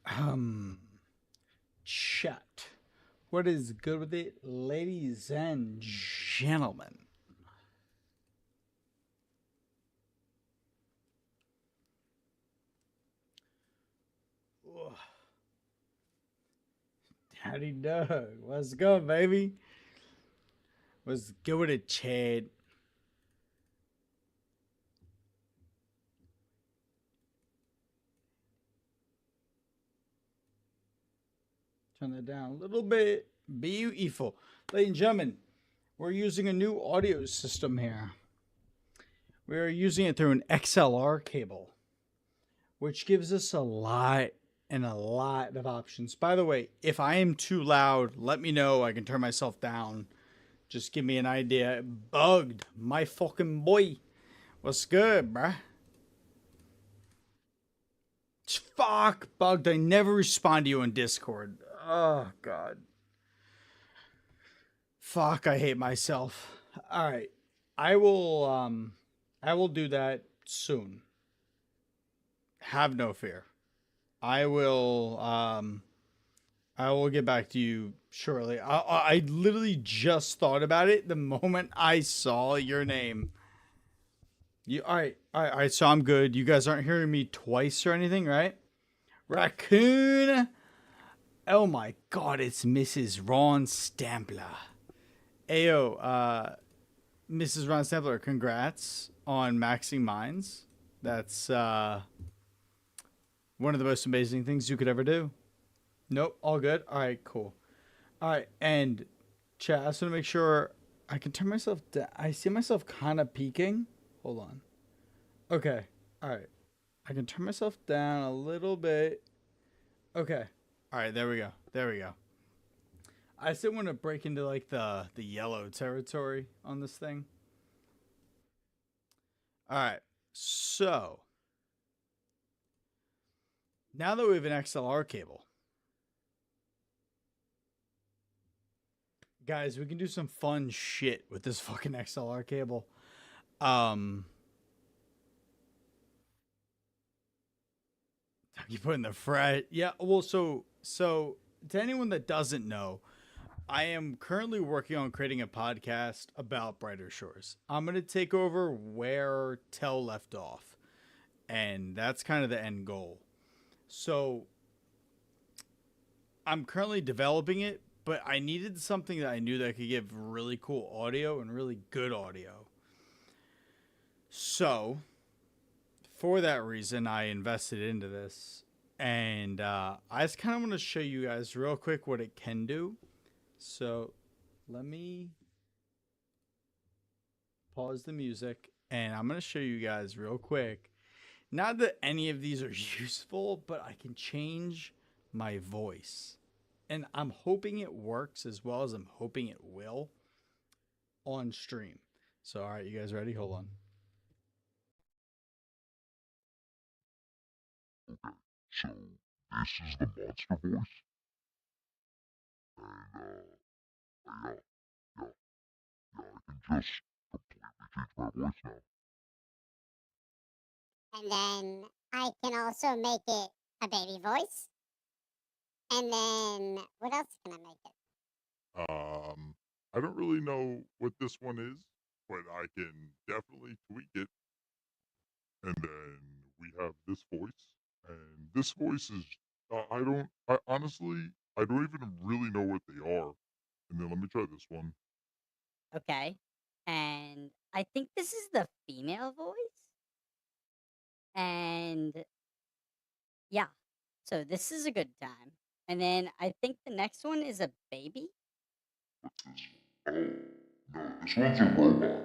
um, Chat. What is good with it, ladies and gentlemen? Ugh. Howdy, Doug. What's good, baby? What's good with it, Chad? Turn that down a little bit. Beautiful. Ladies and gentlemen, we're using a new audio system here. We're using it through an XLR cable, which gives us a lot and a lot of options. By the way, if I am too loud, let me know. I can turn myself down. Just give me an idea. Bugged, my fucking boy. What's good, bruh? Fuck, Bugged. I never respond to you on Discord. Oh, God. Fuck, I hate myself. All right. I will do that soon. Have no fear. I will I will get back to you shortly. I literally just thought about it the moment I saw your name. You all right. So I'm good. You guys aren't hearing me twice or anything, right? Raccoon. Oh my God, it's Mrs. Ron Stampler. Ayo, Mrs. Ron Stampler, congrats on maxing mines. That's one of the most amazing things you could ever do. Nope, all good. All right, cool. All right, and chat. I just want to make sure I can turn myself down. I see myself kind of peeking. Hold on. Okay. All right. I can turn myself down a little bit. Okay. All right. There we go. There we go. I still want to break into like the yellow territory on this thing. All right. So now that we have an XLR cable, guys, we can do some fun shit with this fucking XLR cable. Um, you put in the fret. Yeah. Well, so to anyone that doesn't know, I am currently working on creating a podcast about Brighter Shores. I'm gonna take over where Tell left off, and that's kind of the end goal. So I'm currently developing it, but I needed something that I knew that could give really cool audio and really good audio. So for that reason, I invested into this, and I just kind of want to show you guys real quick what it can do. So let me pause the music, and I'm going to show you guys real quick. Not that any of these are useful, but I can change my voice. And I'm hoping it works as well as I'm hoping it will on stream. So, all right, you guys ready? Hold on. So, this is the monster voice. And, yeah, yeah, I can just completely change my voice now. And then I can also make it a baby voice. And then what else can I make it? I don't really know what this one is, but I can definitely tweak it. And then we have this voice, and this voice is I honestly I don't even really know what they are. And then let me try this one. Okay. And I think this is the female voice. And yeah, so this is a good time. And then I think the next one is a baby. What's this? Oh no, this one's a robot.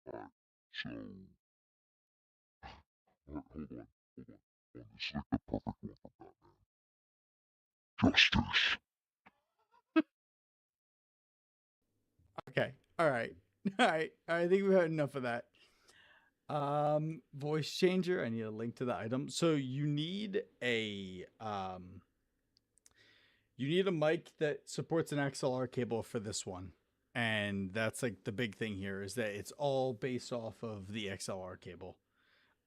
Alright, so hold on, hold on. Oh, this is like the perfect one for Batman. Justice. Okay. All right. All right. I think we've had enough of that. Voice changer. I need a link to the item. So you need a mic that supports an XLR cable for this one. And that's like the big thing here is that it's all based off of the XLR cable.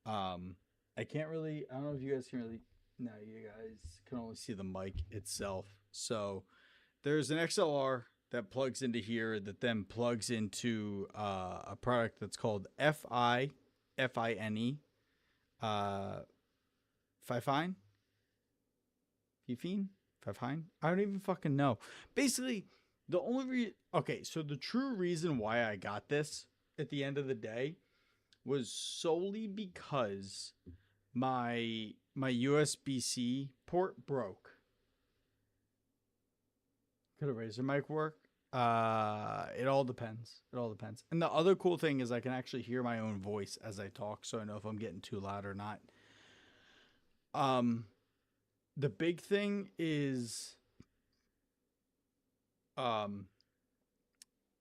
Um, I can't really. I don't know if you guys can really. No, you guys can only see the mic itself. So there's an XLR that plugs into here that then plugs into a product that's called FINE, uh, Fifine, Fifine, Fifine. I don't even fucking know. Basically, the only okay, so the true reason why I got this at the end of the day was solely because my USB-C port broke. Could a Razer mic work? It all depends. It all depends. And the other cool thing is I can actually hear my own voice as I talk, so I know if I'm getting too loud or not. The big thing is um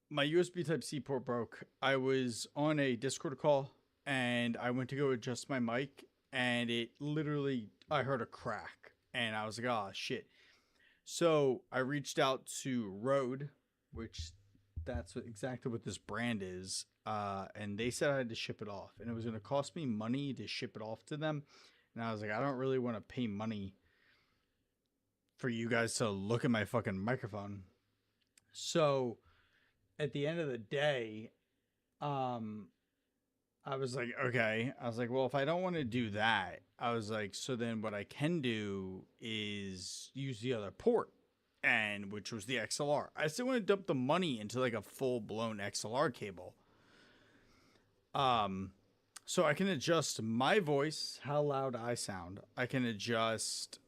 my USB Type C port broke. I was on a Discord call and I went to go adjust my mic and it literally I heard a crack and I was like, oh shit. So I reached out to Rode, which that's exactly what this brand is. And they said I had to ship it off and it was going to cost me money to ship it off to them. And I was like, I don't really want to pay money for you guys to look at my fucking microphone. So at the end of the day, I was like, okay. I was like, well, if I don't want to do that, I was like, so then what I can do is use the other port, and which was the XLR. I still want to dump the money into like a full blown XLR cable. So I can adjust my voice, how loud I sound. I can adjust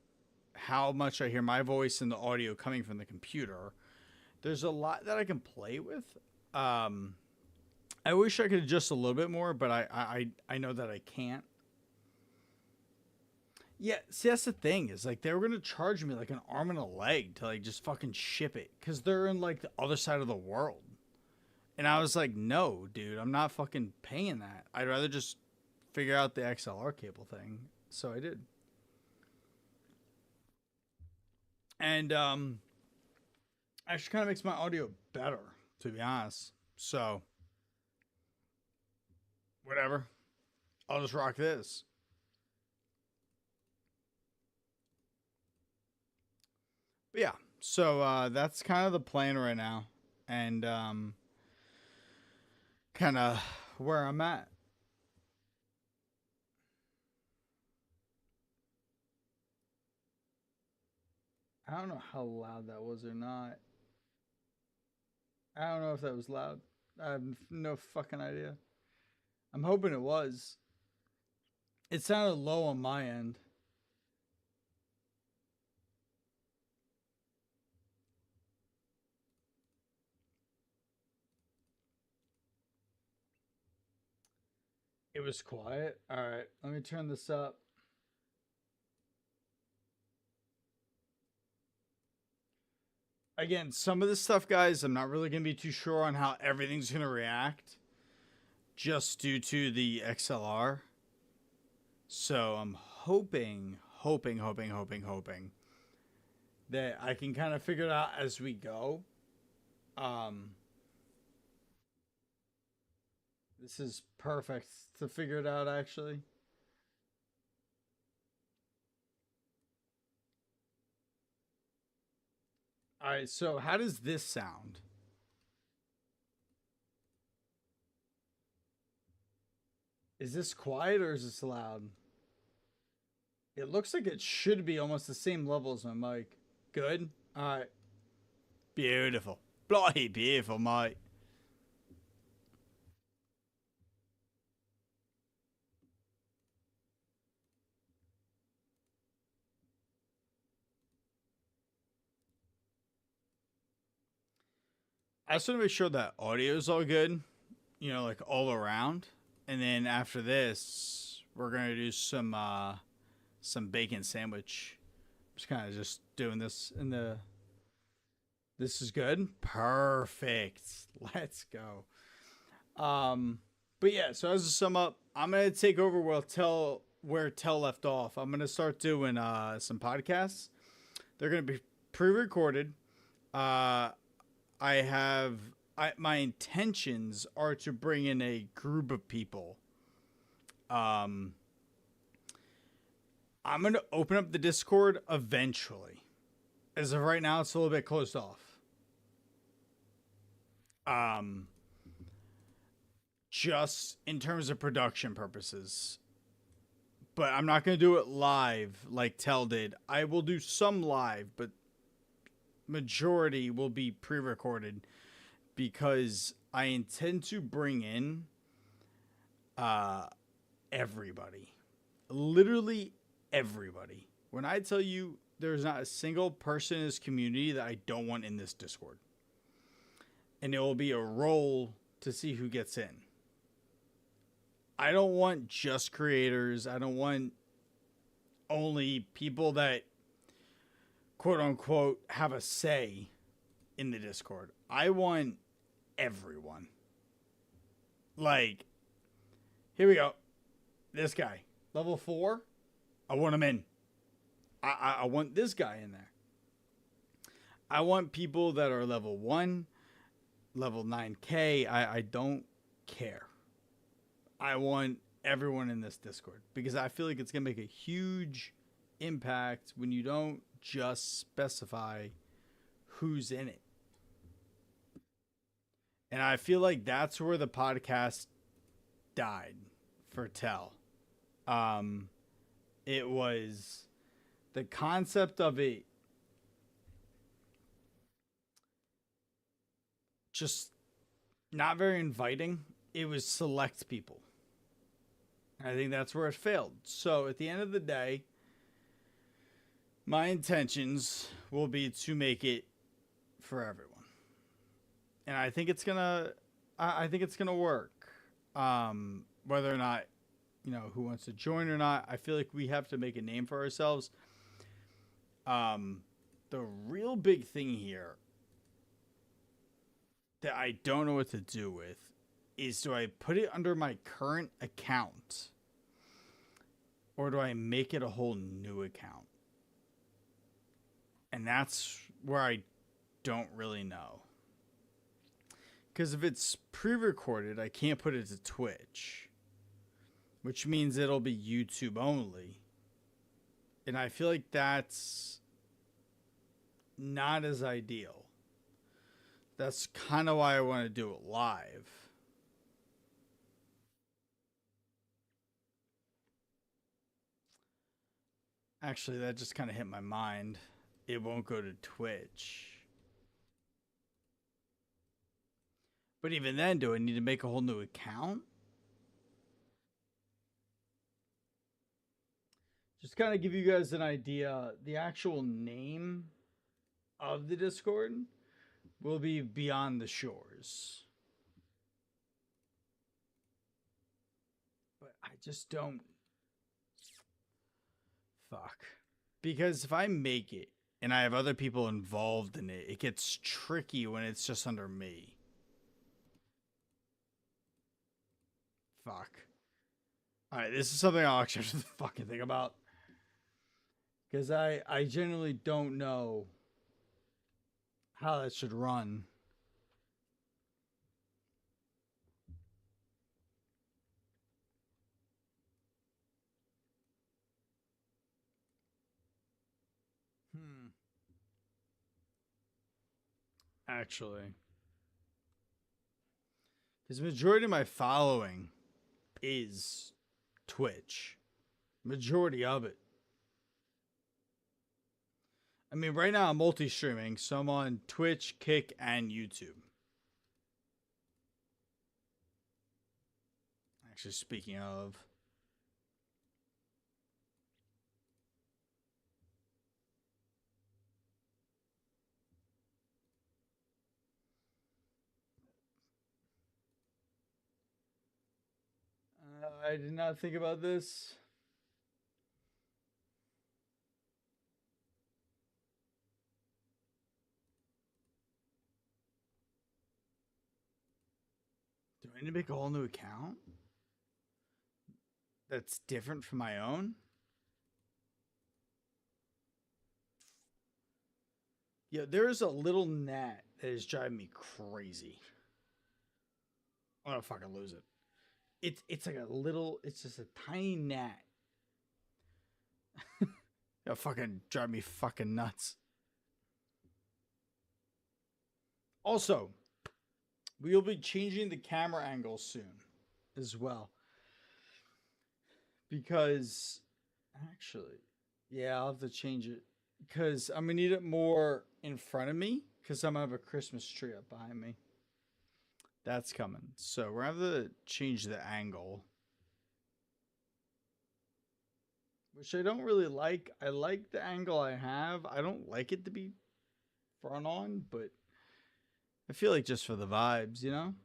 how much I hear my voice and the audio coming from the computer. There's a lot that I can play with. I wish I could adjust a little bit more, but I know that I can't. Yeah, see that's the thing is like they were gonna charge me like an arm and a leg to like just fucking ship it because they're in like the other side of the world, and I was like, no, dude, I'm not fucking paying that. I'd rather just figure out the XLR cable thing. So I did, and actually kind of makes my audio better to be honest. So whatever. I'll just rock this. But yeah, so that's kind of the plan right now, and kind of where I'm at. I don't know how loud that was or not. I don't know if that was loud. I have no fucking idea. I'm hoping it was. It sounded low on my end. It was quiet. All right, let me turn this up. Again, some of this stuff, guys, I'm not really going to be too sure on how everything's going to react just due to the XLR. So I'm hoping that I can kind of figure it out as we go. This is perfect to figure it out, actually. All right, so how does this sound? Is this quiet or is this loud? It looks like it should be almost the same level as my mic. Good. All right. Beautiful. Bloody beautiful, mate. I just want to make sure that audio is all good, you know, like all around. And then after this, we're gonna do some bacon sandwich. Just kind of just doing this in the. This is good. Perfect. Let's go. But yeah. So as a sum up, I'm gonna take over where Tell left off. I'm gonna start doing some podcasts. They're gonna be pre-recorded. My intentions are to bring in a group of people. I'm going to open up the Discord eventually. As of right now, it's a little bit closed off. Just in terms of production purposes. But I'm not going to do it live like Tell did. I will do some live, but majority will be pre-recorded because I intend to bring in everybody. Literally everybody. When I tell you there's not a single person in this community that I don't want in this Discord. And it will be a roll to see who gets in. I don't want just creators. I don't want only people that quote unquote have a say in the Discord. I want everyone. Like, here we go. This guy, level 4. I want him in. I want this guy in there. I want people that are level 1, level 9K. I don't care. I want everyone in this Discord because I feel like it's going to make a huge impact when you don't just specify who's in it. And I feel like that's where the podcast died for Tell. It was the concept of it just not very inviting. It was select people. I think that's where it failed. So at the end of the day, my intentions will be to make it for everyone. And I think it's gonna work. Whether or not, who wants to join or not, I feel like we have to make a name for ourselves. The real big thing here that I don't know what to do with is, do I put it under my current account or do I make it a whole new account? And that's where I don't really know. Because if it's pre-recorded, I can't put it to Twitch, which means it'll be YouTube only. And I feel like that's not as ideal. That's kind of why I want to do it live. Actually, that just kind of hit my mind. It won't go to Twitch. But even then, do I need to make a whole new account? Just kind of give you guys an idea, the actual name of the Discord will be Beyond the Shores. But I just don't... Fuck. Because if I make it and I have other people involved in it, it gets tricky when it's just under me. Fuck. Alright, this is something I'll actually have to fucking think about. Because I genuinely don't know how that should run. Actually. Because the majority of my following is Twitch. Majority of it. I mean, right now I'm multi-streaming, so I'm on Twitch, Kick, and YouTube. Actually, speaking of... I did not think about this. Do I need to make a whole new account? That's different from my own? Yeah, there's a little gnat that is driving me crazy. I'm gonna fucking lose it. It's like a little, it's just a tiny gnat. It'll fucking drive me fucking nuts. Also, we will be changing the camera angle soon as well. Because actually, yeah, I'll have to change it. Because I'm gonna need it more in front of me. Because I'm gonna have a Christmas tree up behind me. That's coming. So we're gonna have to change the angle. Which I don't really like. I like the angle I have. I don't like it to be front on, but I feel like just for the vibes, you know?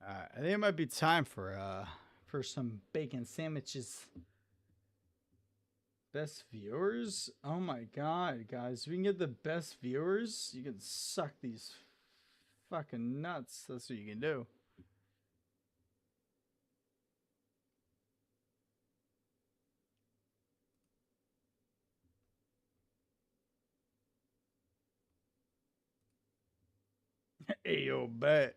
I think it might be time for some bacon sandwiches. Best viewers? Oh my god, guys. If we can get the best viewers, you can suck these fucking nuts. That's what you can do. Ayo, bet.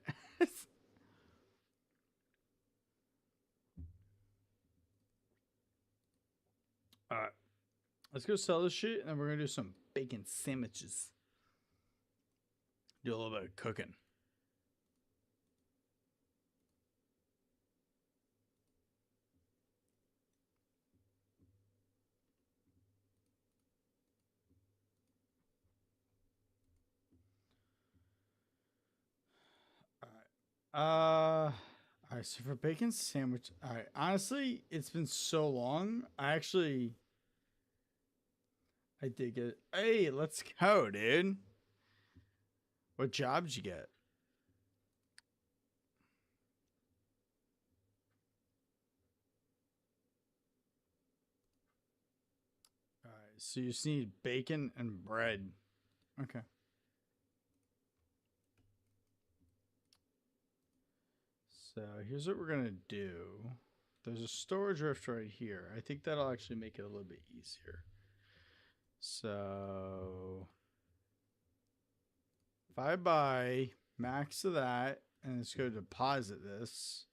Alright. Let's go sell this shit and then we're gonna do some bacon sandwiches. Do a little bit of cooking. Alright. Alright, so for bacon sandwich, alright. Honestly, it's been so long. I did get. Hey, let's go, dude. What job did you get? All right, so you just need bacon and bread. Okay. So here's what we're gonna do. There's a storage rift right here. I think that'll actually make it a little bit easier. So if I buy max of that and let's go deposit this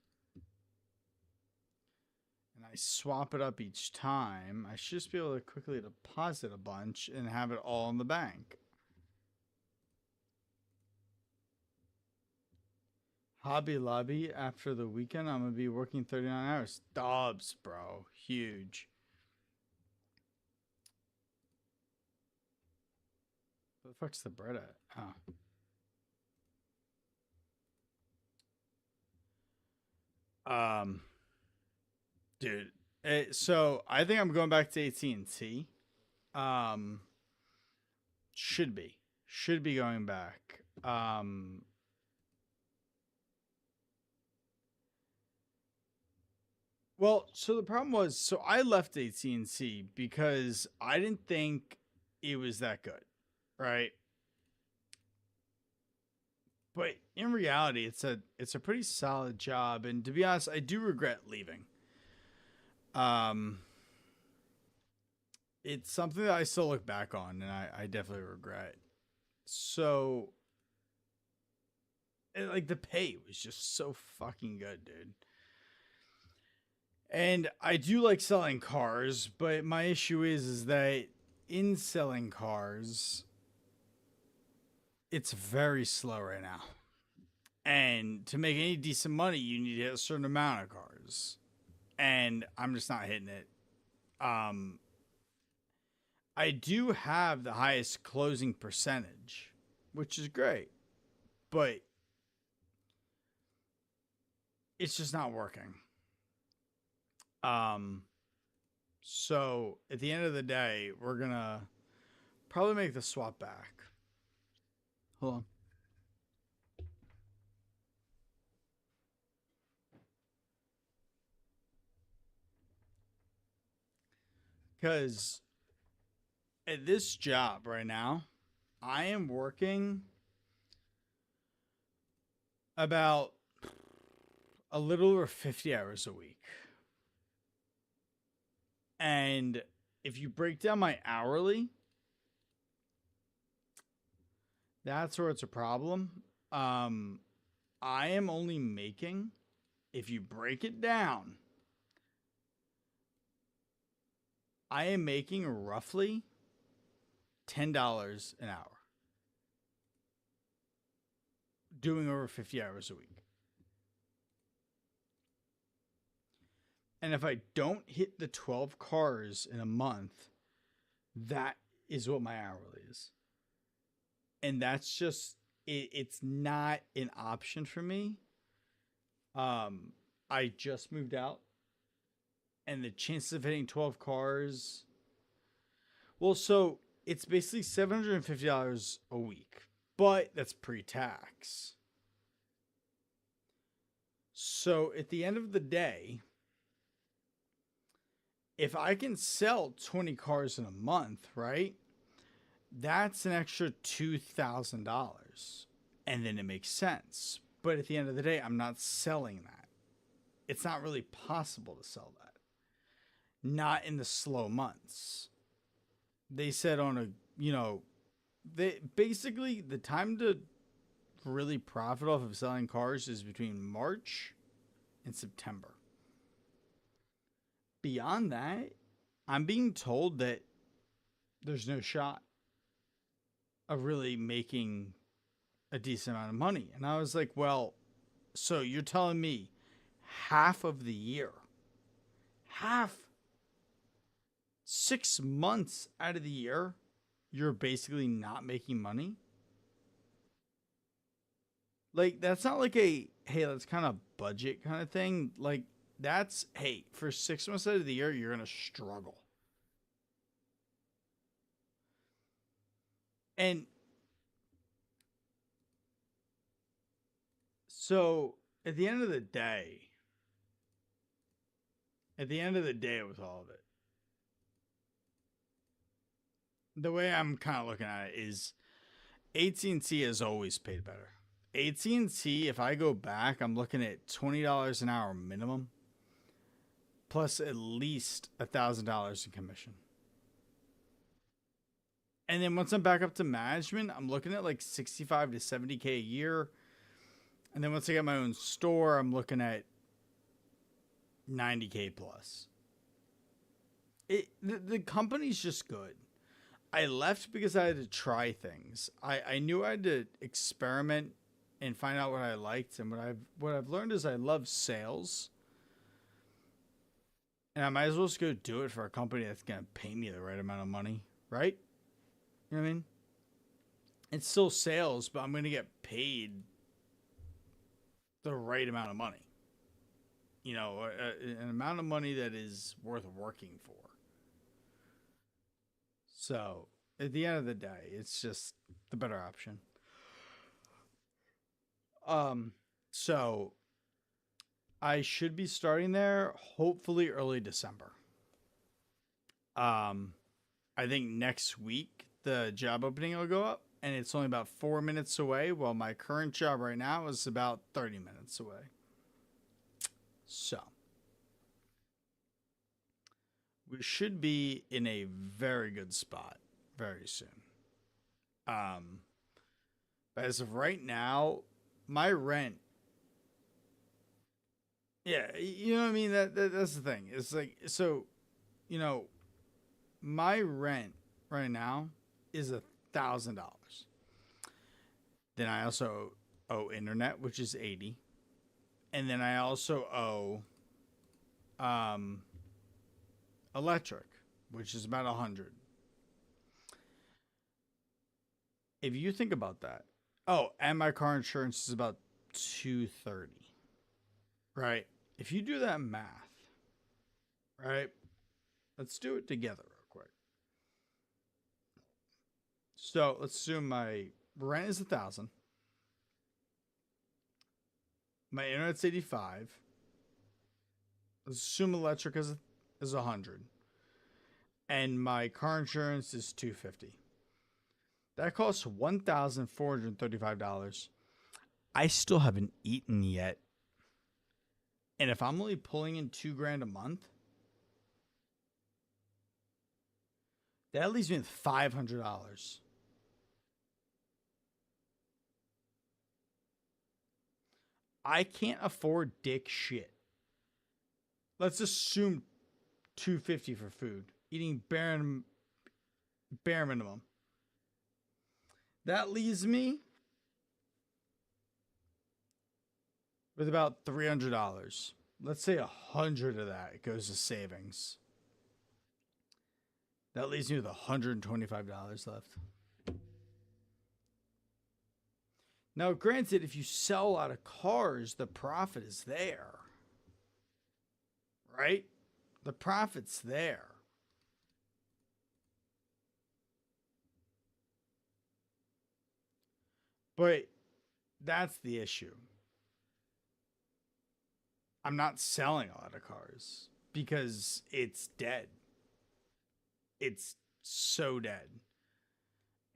and I swap it up each time, I should just be able to quickly deposit a bunch and have it all in the bank. Hobby Lobby after the weekend, I'm gonna be working 39 hours. Dubs, bro. Huge. Where the fuck's the bread at? Oh. Dude. So I think I'm going back to AT&T. Um, should be. Should be going back. Well, so the problem was, so I left AT&T because I didn't think it was that good, right? But in reality, it's a pretty solid job, and to be honest, I do regret leaving. Um, it's something that I still look back on, and I definitely regret. So, like the pay was just so fucking good, dude. And I do like selling cars, but my issue is that in selling cars, it's very slow right now. And to make any decent money, you need to hit a certain amount of cars. And I'm just not hitting it. I do have the highest closing percentage, which is great. But it's just not working. So at the end of the day, we're gonna probably make the swap back. Hold on. Because at this job right now, I am working about a little over 50 hours a week. And if you break down my hourly, that's where it's a problem. I am only making, if you break it down, I am making roughly $10 an hour. Doing over 50 hours a week. And if I don't hit the 12 cars in a month, that is what my hourly is. And that's just it's not an option for me. I just moved out and the chances of hitting 12 cars, well, so it's basically $750 a week, but that's pre-tax. So at the end of the day, if I can sell 20 cars in a month, right? That's an extra $2,000. And then it makes sense. But at the end of the day, I'm not selling that. It's not really possible to sell that. Not in the slow months. They said on a, they basically the time to really profit off of selling cars is between March and September. Beyond that, I'm being told that there's no shot of really making a decent amount of money. And I was like, well, so you're telling me half of the year, half, 6 months out of the year, you're basically not making money? Like, that's not like a, hey, let's kind of budget kind of thing. Like, that's, hey, for 6 months out of the year, you're going to struggle. And so at the end of the day, with all of it, the way I'm kind of looking at it is AT&T has always paid better. AT&T, if I go back, I'm looking at $20 an hour minimum, plus at least $1,000 in commission. And then once I'm back up to management, I'm looking at like 65 to 70K a year. And then once I get my own store, I'm looking at 90K plus. The company's just good. I left because I had to try things. I knew I had to experiment and find out what I liked. And what I've learned is I love sales. And I might as well just go do it for a company that's going to pay me the right amount of money, right? You know what I mean? It's still sales, but I'm going to get paid the right amount of money. An amount of money that is worth working for. So, at the end of the day, it's just the better option. So I should be starting there hopefully early December. I think next week the job opening will go up, and it's only about 4 minutes away, while my current job right now is about 30 minutes away. So we should be in a very good spot very soon. But as of right now, my rent, yeah, you know what I mean? That's the thing. It's like, so, my rent right now is $1,000. Then I also owe internet, which is 80. And then I also owe electric, which is about 100. If you think about that, and my car insurance is about $230, right? If you do that math, right? Let's do it together real quick. So let's assume my rent is 1,000, my internet's 85. Let's assume electric is 100, and my car insurance is $250. That costs $1,435. I still haven't eaten yet. And if I'm only pulling in $2,000 a month, that leaves me with $500. I can't afford dick shit. Let's assume $250 for food, eating bare minimum. That leaves me with about $300. Let's say 100 of that goes to savings. That leaves me with $125 left. Now, granted, if you sell a lot of cars, the profit is there. Right? The profit's there. But that's the issue. I'm not selling a lot of cars because it's dead. It's so dead.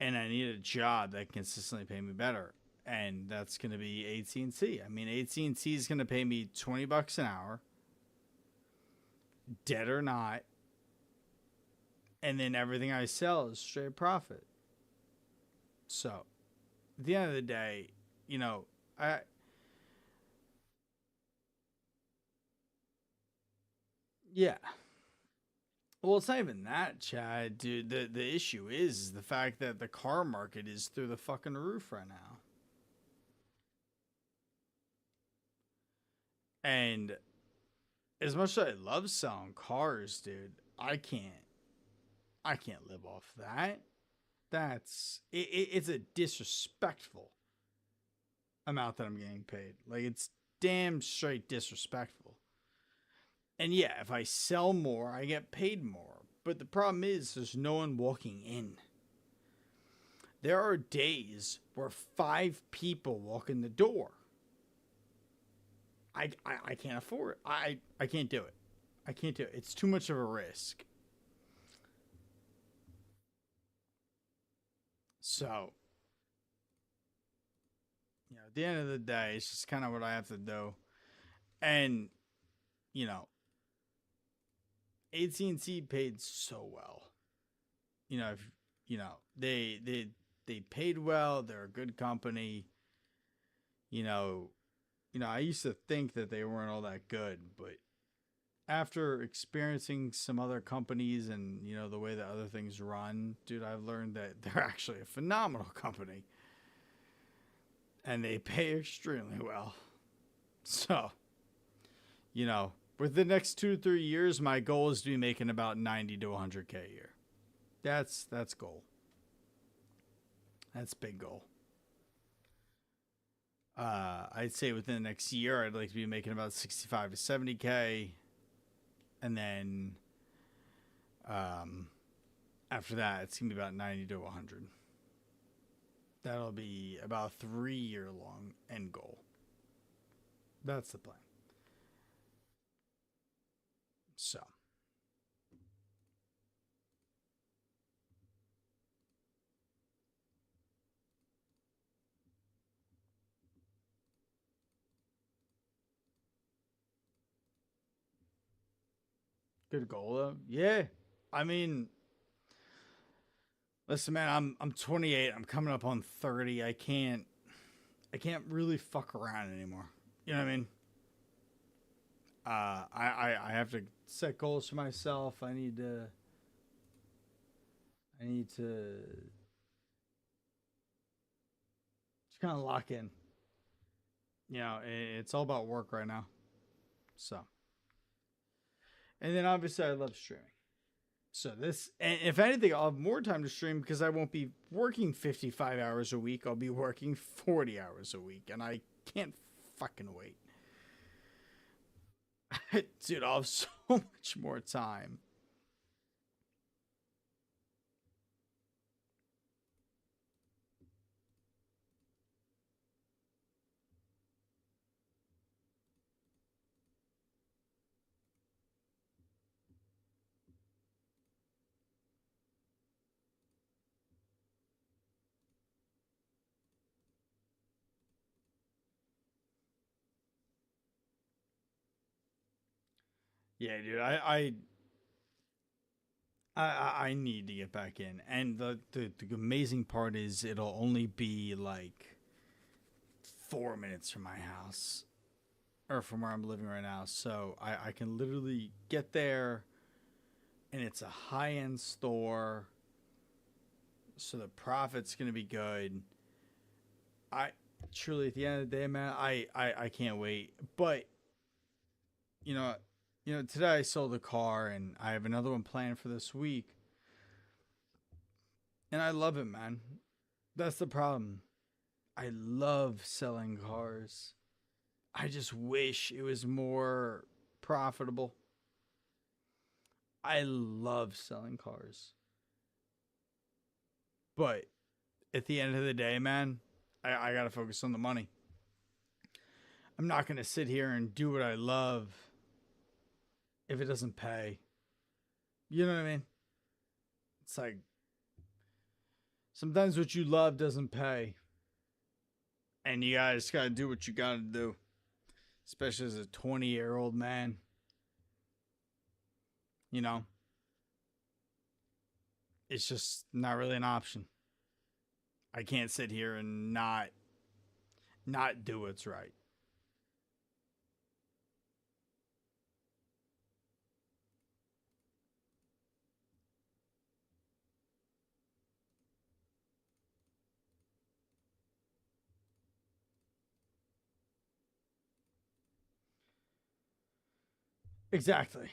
And I need a job that can consistently pay me better. And that's going to be AT&T. I mean, AT&T is going to pay me $20 an hour, dead or not. And then everything I sell is straight profit. So, at the end of the day, yeah. Well, it's not even that, Chad, dude. The issue is the fact that the car market is through the fucking roof right now. And as much as I love selling cars, dude, I can't live off that. It's a disrespectful amount that I'm getting paid. Like, it's damn straight disrespectful. And yeah, if I sell more, I get paid more. But the problem is there's no one walking in. There are days where 5 people walk in the door. I can't afford it. I can't do it. I can't do it. It's too much of a risk. So, at the end of the day, it's just kind of what I have to do. And, AT&T paid so well. If, they paid well. They're a good company. I used to think that they weren't all that good, but after experiencing some other companies and, the way that other things run, dude, I've learned that they're actually a phenomenal company. And they pay extremely well. So, with the next 2 to 3 years, my goal is to be making about 90 to 100K a year. That's goal. That's big goal. I'd say within the next year, I'd like to be making about 65 to 70K. And then after that, it's going to be about 90 to 100. That'll be about a 3-year long end goal. That's the plan. So. Good goal though. Yeah. I mean, listen, man, I'm 28. I'm coming up on 30. I can't really fuck around anymore. You know what I mean? I have to set goals for myself. I need to just kind of lock in. It's all about work right now. So, and then obviously I love streaming. So and if anything, I'll have more time to stream because I won't be working 55 hours a week. I'll be working 40 hours a week, and I can't fucking wait. Dude, I'll have so much more time. Yeah, dude. I need to get back in, and the amazing part is it'll only be like 4 minutes from my house or from where I'm living right now, so I can literally get there, and it's a high end store, so the profit's gonna be good. I truly at the end of the day, man, I can't wait. But you know, today I sold a car, and I have another one planned for this week, and I love it, man. That's the problem. I love selling cars. I just wish it was more profitable. I love selling cars. But at the end of the day, man, I got to focus on the money. I'm not going to sit here and do what I love if it doesn't pay. You know what I mean? It's like sometimes what you love doesn't pay. And you guys got to do what you got to do, especially as a 20-year-old man. You know, it's just not really an option. I can't sit here and not do what's right. Exactly.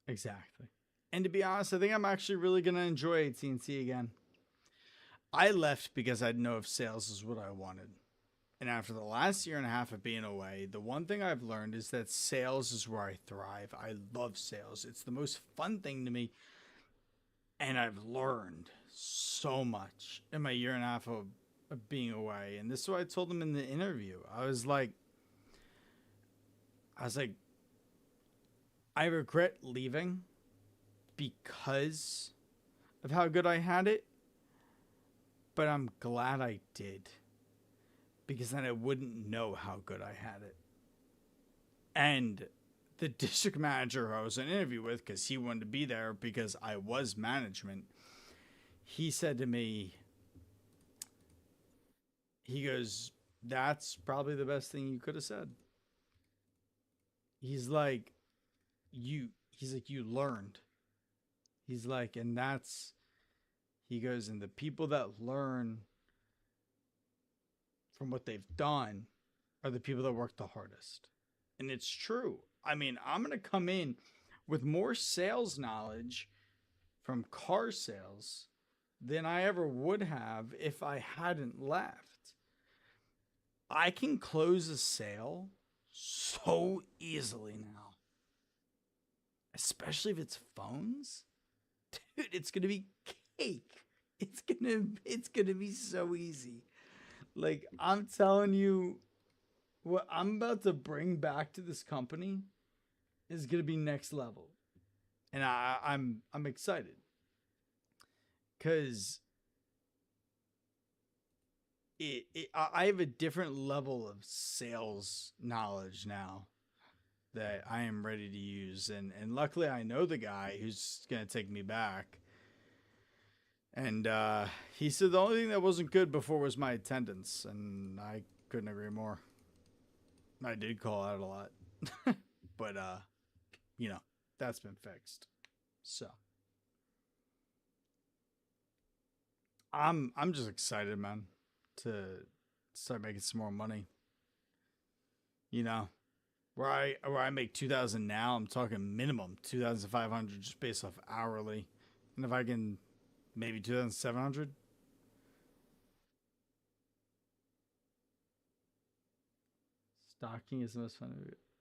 Exactly. And to be honest, I think I'm actually really going to enjoy AT&T again. I left because I didn't know if sales is what I wanted. And after the last year and a half of being away, the one thing I've learned is that sales is where I thrive. I love sales. It's the most fun thing to me. And I've learned so much in my year and a half of being away. And this is what I told them in the interview. I was like, I regret leaving because of how good I had it, but I'm glad I did because then I wouldn't know how good I had it. And the district manager who I was in an interview with, because he wanted to be there because I was management, he said to me, he goes, "That's probably the best thing you could have said." He's like, you learned. He's like, and that's, he goes, and the people that learn from what they've done are the people that work the hardest. And it's true. I mean, I'm going to come in with more sales knowledge from car sales than I ever would have if I hadn't left. I can close a sale so easily now, especially if it's phones. Dude, it's going to be cake. It's going to be so easy. Like, I'm telling you, what I'm about to bring back to this company is going to be next level. And I'm excited cuz I have a different level of sales knowledge now that I am ready to use, and luckily I know the guy who's going to take me back. And he said the only thing that wasn't good before was my attendance, and I couldn't agree more. I did call out a lot. But that's been fixed. So I'm just excited, man, to start making some more money. You know, where I make 2,000 now, I'm talking minimum 2,500 just based off hourly, and if I can maybe 2,700. Stocking is the most fun.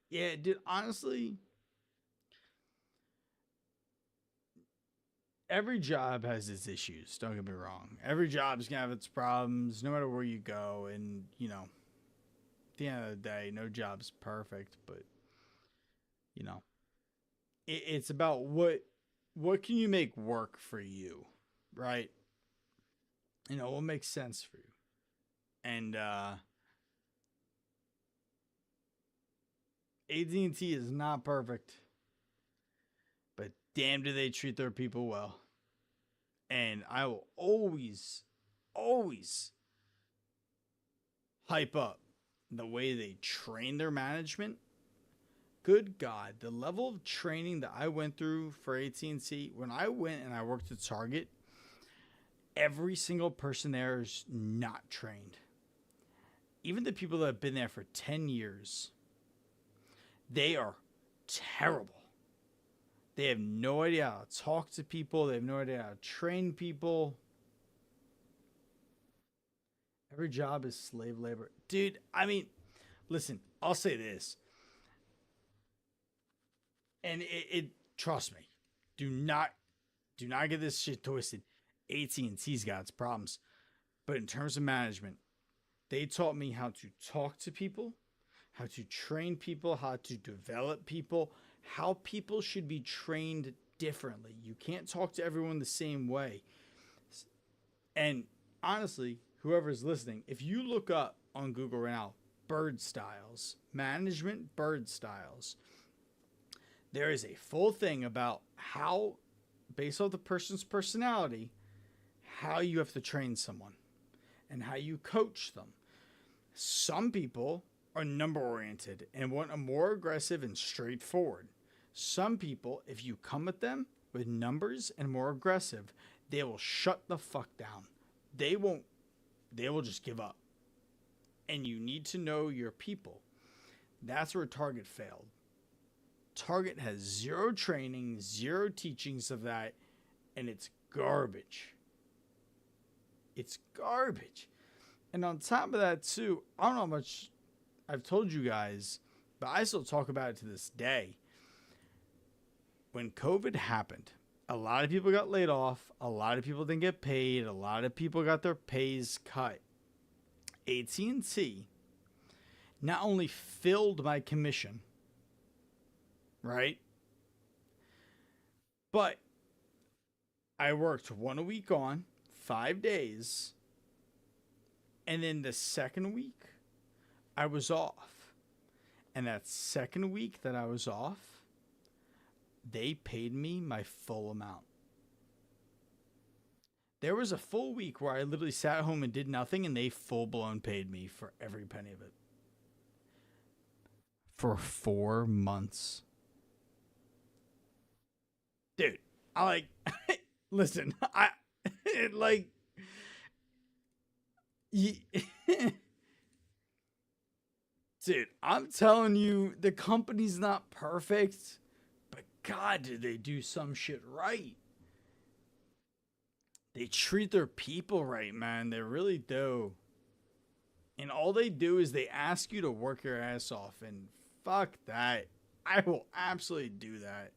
Yeah, dude. Honestly, every job has its issues. Don't get me wrong. Every job's gonna have its problems, no matter where you go. And at the end of the day, no job's perfect. But you know, it's about what can you make work for you, right? What makes sense for you. And AT&T is not perfect, but damn do they treat their people well. And I will always, always hype up the way they train their management. Good God, the level of training that I went through for AT&T when I went and I worked at Target, every single person there is not trained. Even the people that have been there for 10 years, they are terrible. They have no idea how to talk to people. They have no idea how to train people. Every job is slave labor. Dude, I mean, listen, I'll say this. And it trust me, do not get this shit twisted. AT&T's got its problems. But in terms of management, they taught me how to talk to people, how to train people, how to develop people, how people should be trained differently. You can't talk to everyone the same way. And honestly, whoever's listening, if you look up on Google right now, bird styles, management bird styles, there is a full thing about how, based on the person's personality, how you have to train someone and how you coach them. Some people are number oriented and want a more aggressive and straightforward. Some people, if you come at them with numbers and more aggressive, they will shut the fuck down. They will just give up. And you need to know your people. That's where Target failed. Target has zero training, zero teachings of that, and it's garbage. It's garbage. And on top of that, too, I don't know how much I've told you guys, but I still talk about it to this day. When COVID happened, a lot of people got laid off. A lot of people didn't get paid. A lot of people got their pays cut. AT&T not only filled my commission, right? But I worked 1 a week on, 5 days. And then the second week, I was off. And that second week that I was off, they paid me my full amount. There was a full week where I literally sat home and did nothing, and they full-blown paid me for every penny of it. For 4 months. Dude, I like... listen, dude, I'm telling you, the company's not perfect, but God, did they do some shit right. They treat their people right, man. They really do. And all they do is they ask you to work your ass off, and fuck that. I will absolutely do that.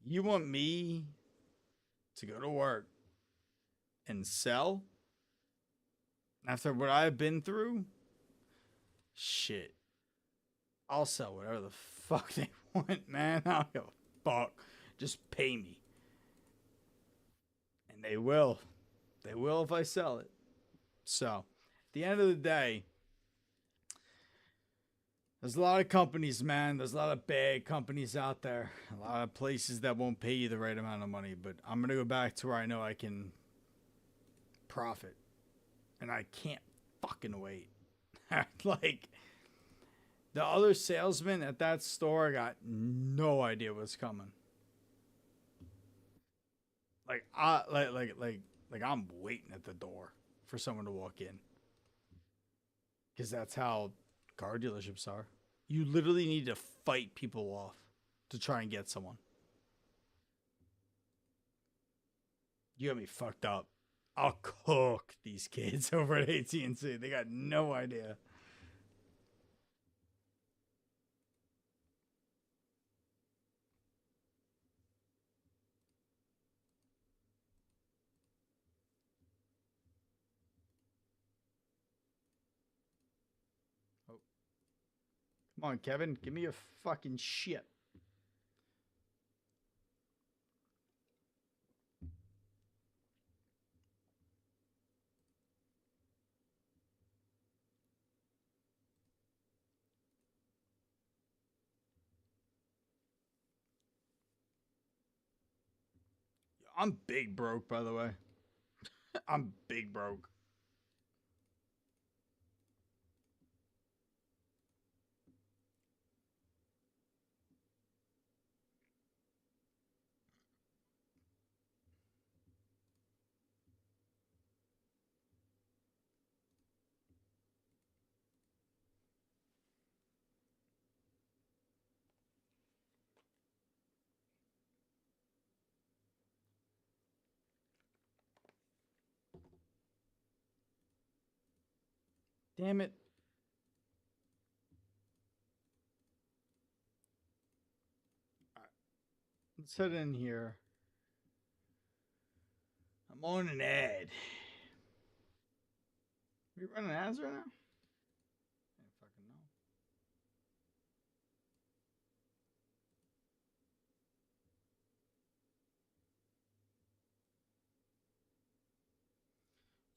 You want me to go to work and sell after what I've been through? Shit. I'll sell whatever the fuck they want, man. I don't give a fuck. Just pay me. And they will. They will if I sell it. So, at the end of the day, there's a lot of companies, man. There's a lot of bad companies out there. A lot of places that won't pay you the right amount of money. But I'm going to go back to where I know I can profit. And I can't fucking wait. Like, the other salesman at that store got no idea what's coming. Like I'm waiting at the door for someone to walk in. Because that's how car dealerships are. You literally need to fight people off to try and get someone. You got me fucked up. I'll cook these kids over at AT&T. They got no idea. Oh. Come on, Kevin. Give me your fucking shit. I'm big broke, by the way. I'm big broke. Damn it. Let's head in here. I'm on an ad. We running ads right now? I don't fucking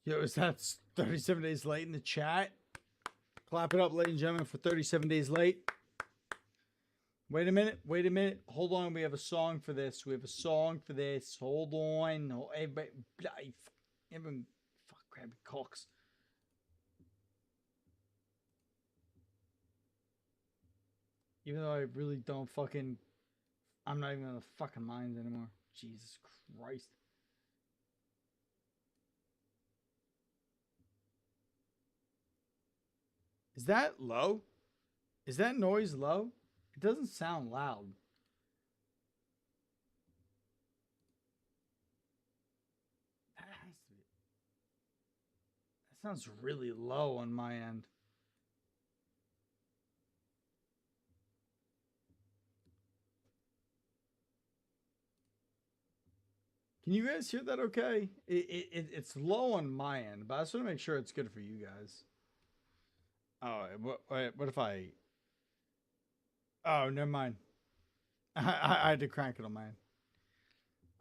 know. Yo, is that 37 days late in the chat? Clap it up, ladies and gentlemen, for 37 days late. Wait a minute. Wait a minute. Hold on. We have a song for this. We have a song for this. Hold on. Everybody, everyone, fuck, grabbing cocks. Even though I really don't fucking, I'm not even in the fucking lines anymore. Jesus Christ. Is that low? Is that noise low? It doesn't sound loud. That has to be. That sounds really low on my end. Can you guys hear that okay? It's low on my end, but I just want to make sure it's good for you guys. Oh, what if I... Oh, never mind. I had to crank it on mine.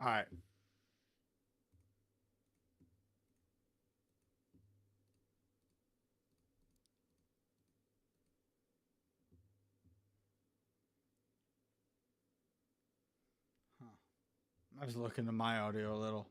All right. Huh. I was looking at my audio a little.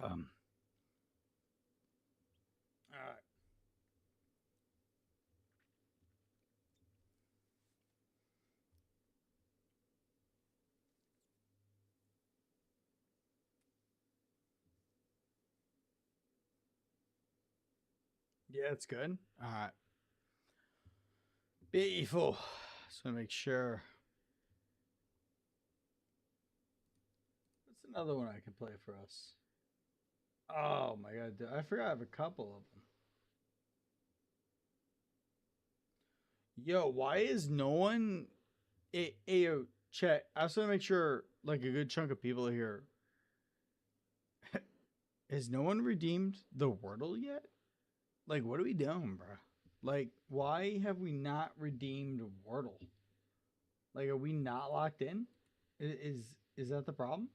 Um, all right. Yeah, it's good. All right. Beautiful. Just want to make sure. What's another one I can play for us? Oh my god, I forgot I have a couple of them. Yo, why is no one... Yo, chat, I just want to make sure like a good chunk of people are here. Has no one redeemed the Wordle yet? Like, what are we doing, bro? Like, why have we not redeemed Wordle? Like, are we not locked in? Is that the problem?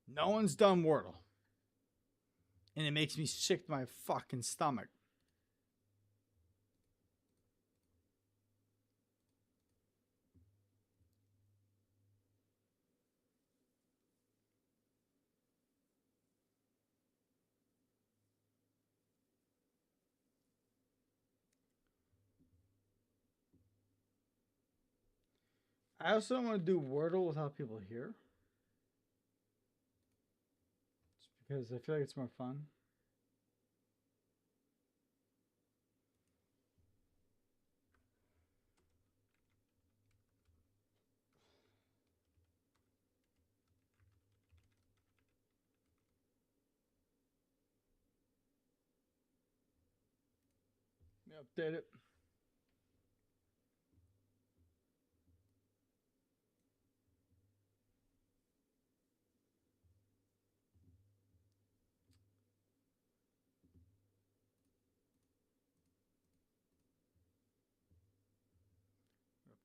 No one's done Wordle. And it makes me sick to my fucking stomach. I also don't want to do Wordle without people here. Just because I feel like it's more fun. Let me update it.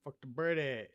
Fuck the Brady.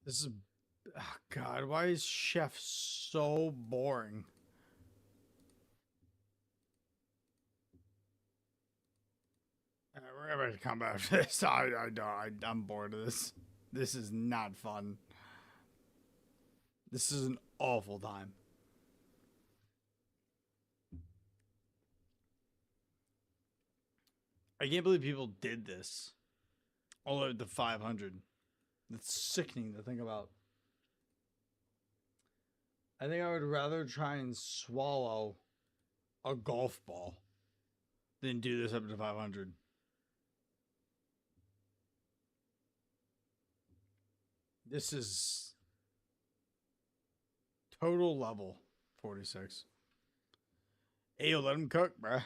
This is. Oh God, why is Chef so boring? We're going to come back to this. I'm bored of this. This is not fun. This is an awful time. I can't believe people did this. All the way to 500. That's sickening to think about. I think I would rather try and swallow a golf ball than do this up to 500. This is total level 46. Hey, yo, let him cook, bruh.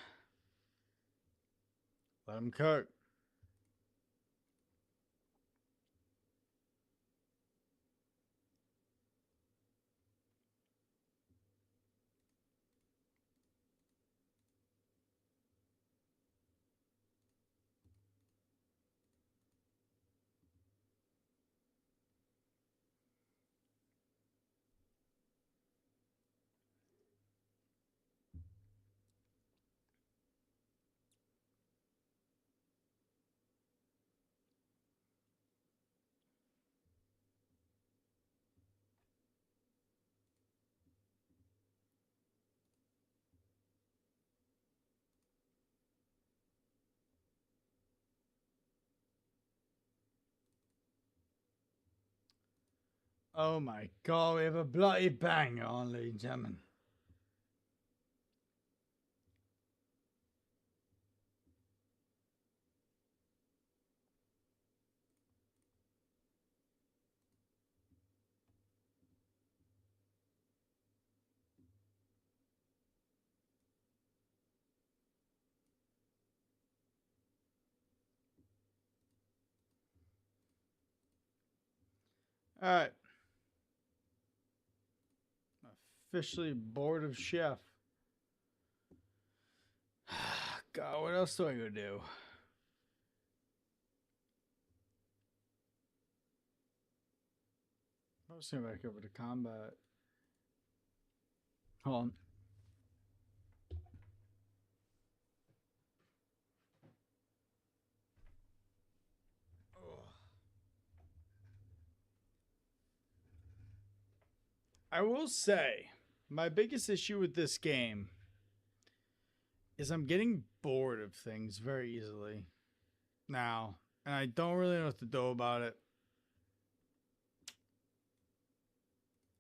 Let him cook. Oh my god, we have a bloody bang on, ladies and gentlemen. All right. Officially bored of chef. God, what else do I go do? I was going back over to combat. Hold on. I will say, my biggest issue with this game is I'm getting bored of things very easily now, and I don't really know what to do about it.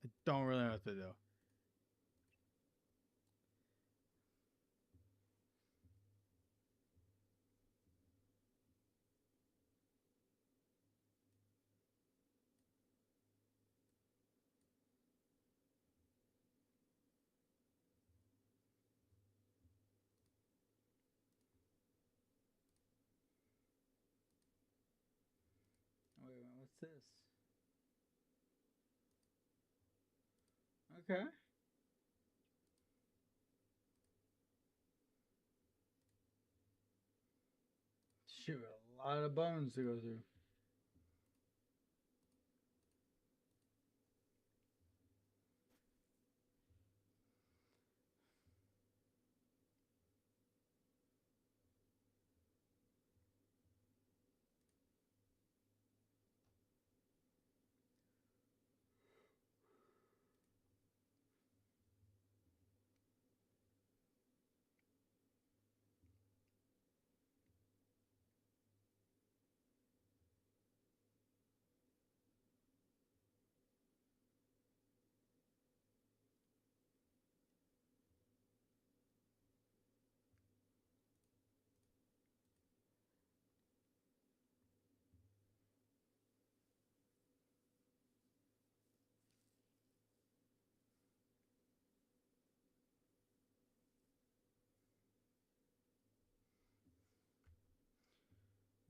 I don't really know what to do. Wait a minute, what's this? Okay. Shoot, a lot of bones to go through.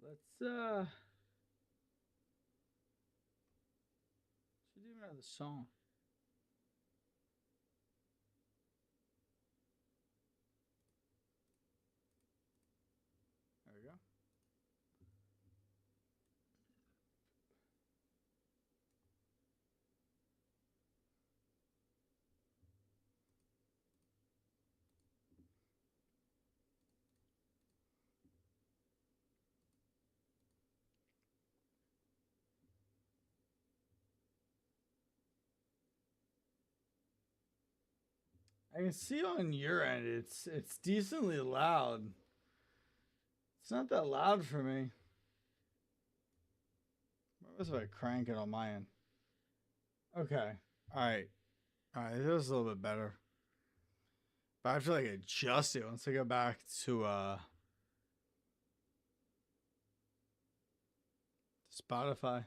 Let's should do another song. There we go. I can see on your end it's decently loud. It's not that loud for me. What was if I crank it on my end? Okay. Alright. Alright, that was a little bit better. But I have to like adjust it once I go back to Spotify.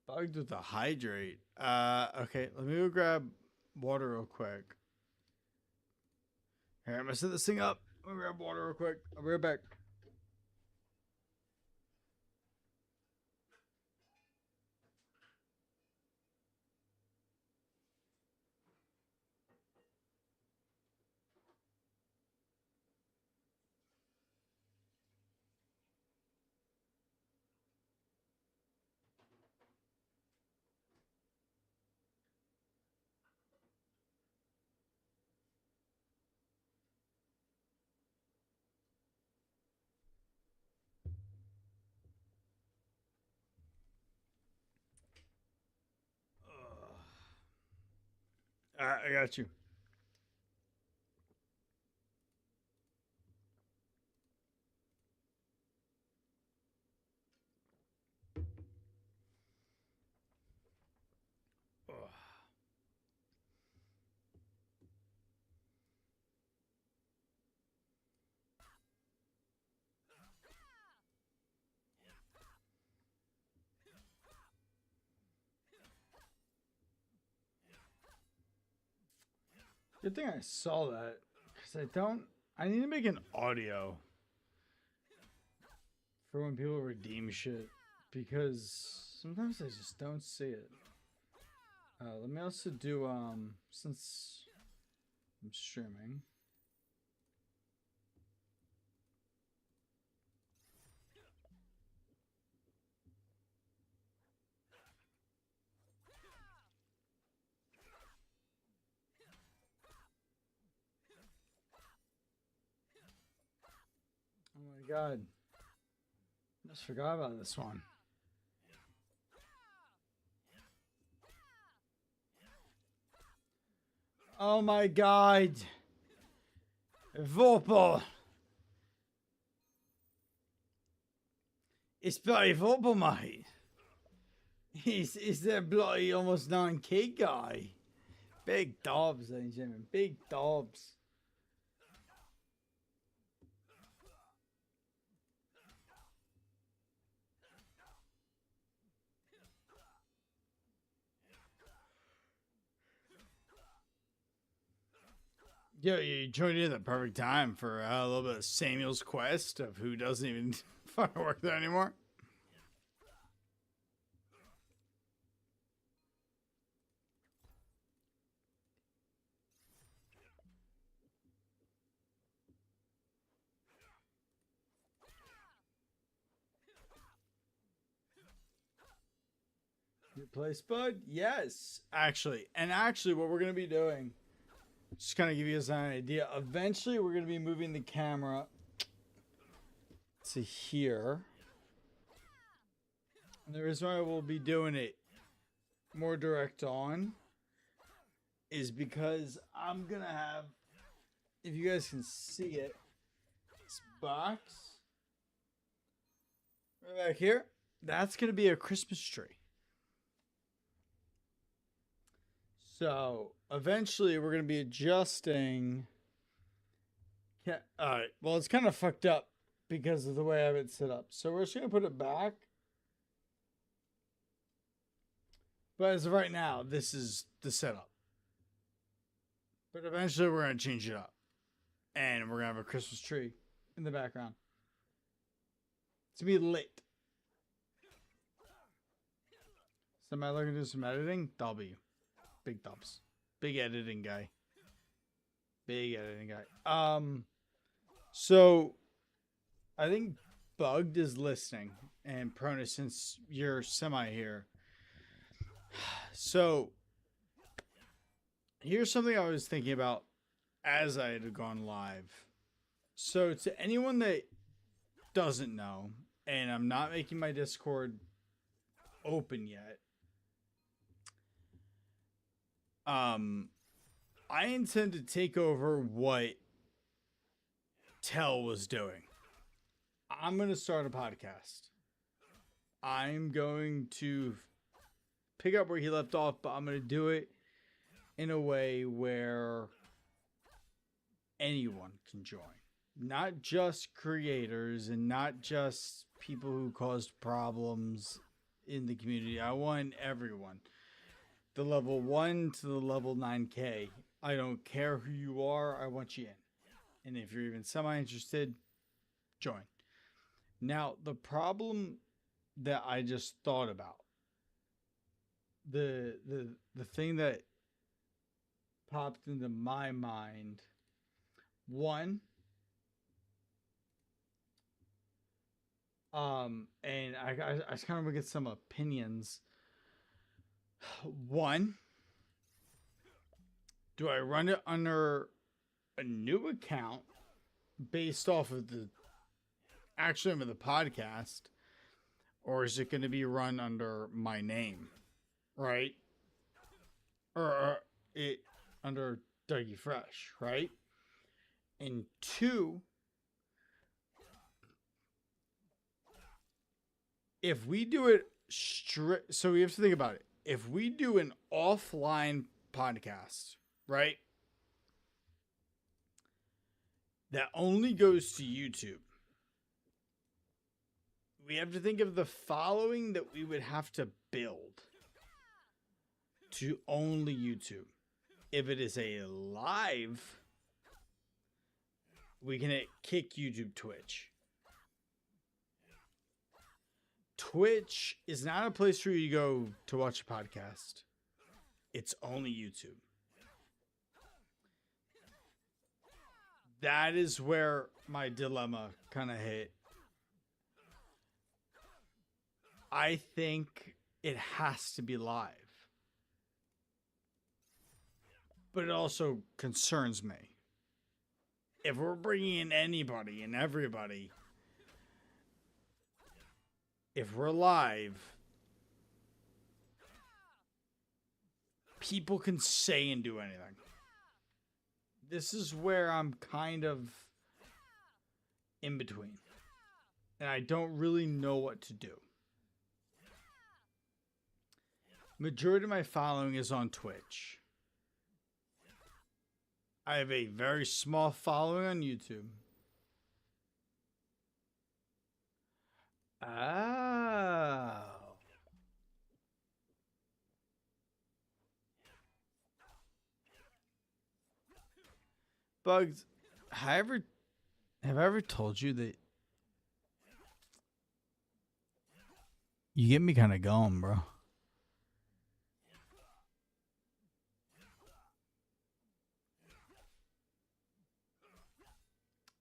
Bugged with the hydrate. Okay, let me go grab water real quick. Here, I'm gonna set this thing up. I'm gonna grab water real quick. I'll be right back. Alright, I got you. Ugh. Good thing I saw that. Because I need to make an audio for when people redeem shit. because sometimes I just don't see it. Let me also do since I'm streaming. Oh my god. Just forgot about this one. Oh my god. Vorpal. It's bloody Vorpal, mate. He's the bloody almost 9K guy. Big Dobbs, ladies and gentlemen. Big Dobbs. Yo, you joined in at the perfect time for a little bit of Samuel's quest of who doesn't even fucking work there anymore. Your place, bud? Yes, actually. And actually, what we're going to be doing, just kind of give you guys an idea. Eventually, we're going to be moving the camera to here. And the reason why we'll be doing it more direct on is because I'm going to have, if you guys can see it, this box right back here, that's going to be a Christmas tree. So eventually we're going to be adjusting. All right. Well, it's kind of fucked up because of the way I have it set up. So we're just going to put it back. But as of right now, this is the setup. But eventually we're going to change it up. And we're going to have a Christmas tree in the background. It's going to be lit. Somebody looking to do some editing? W. Big thumbs. Big editing guy. Big editing guy. So I think Bugged is listening, and Prona, since you're semi here. So here's something I was thinking about as I had gone live. So to anyone that doesn't know, and I'm not making my Discord open yet. I intend to take over what Tell was doing. I'm going to start a podcast. I'm going to pick up where he left off, but I'm going to do it in a way where anyone can join. Not just creators and not just people who caused problems in the community. I want everyone. The level 1 to the level 9K. I don't care who you are. I want you in. And if you're even semi-interested, join. Now, the problem that I just thought about, the thing that popped into my mind, one, and I just kind of want to get some opinions. One, do I run it under a new account based off of the actual name of the podcast, or is it going to be run under my name, right? Or it under Dougie Fresh, right? And two, if we do it straight, so we have to think about it. If we do an offline podcast, right, that only goes to YouTube, we have to think of the following that we would have to build to only YouTube. If it is a live, we can kick YouTube Twitch. Twitch is not a place for you to go to watch a podcast. It's only YouTube. That is where my dilemma kind of hit. I think it has to be live. But it also concerns me. If we're bringing in anybody and everybody, if we're live, people can say and do anything. This is where I'm kind of in between. And I don't really know what to do. Majority of my following is on Twitch. I have a very small following on YouTube. Oh. Bugs, have I ever told you that you get me kind of going, bro?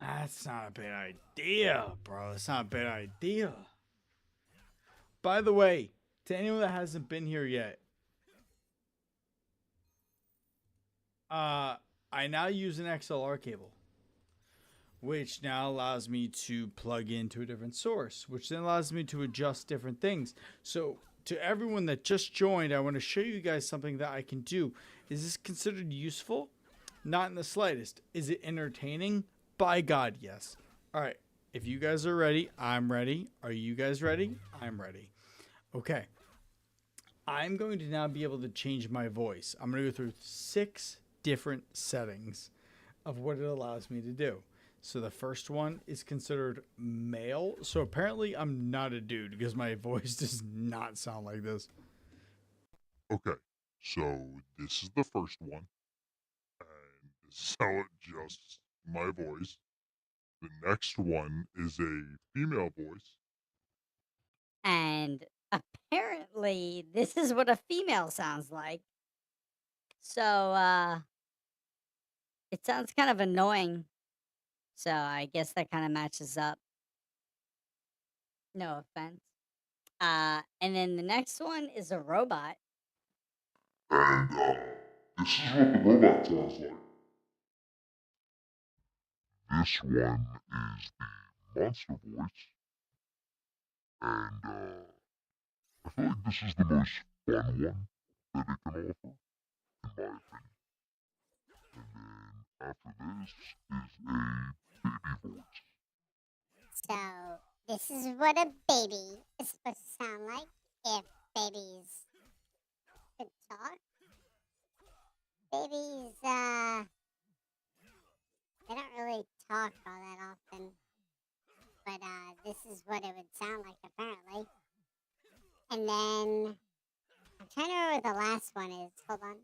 That's not a bad idea, bro. That's not a bad idea. By the way, to anyone that hasn't been here yet, I now use an XLR cable, which now allows me to plug into a different source, which then allows me to adjust different things. So to everyone that just joined, I want to show you guys something that I can do. Is this considered useful? Not in the slightest. Is it entertaining? By God, yes. All right. If you guys are ready, I'm ready. Are you guys ready? I'm ready. Okay. I'm going to now be able to change my voice. I'm going to go through 6 different settings of what it allows me to do. So the first one is considered male. So apparently I'm not a dude because my voice does not sound like this. Okay, so this is the first one, and this is how it adjusts my voice. The next one is a female voice. And apparently, this is what a female sounds like. So, it sounds kind of annoying. So, I guess that kind of matches up. No offense. And then the next one is a robot. And this is what the robot sounds like. This one is the monster voice. And I feel like this is the most fun one that it can offer, in my opinion. And then after this is a baby voice. So this is what a baby is supposed to sound like if babies could talk. Babies, they don't really talk all that often. But this is what it would sound like apparently. And then I'm trying to remember what the last one is. Hold on.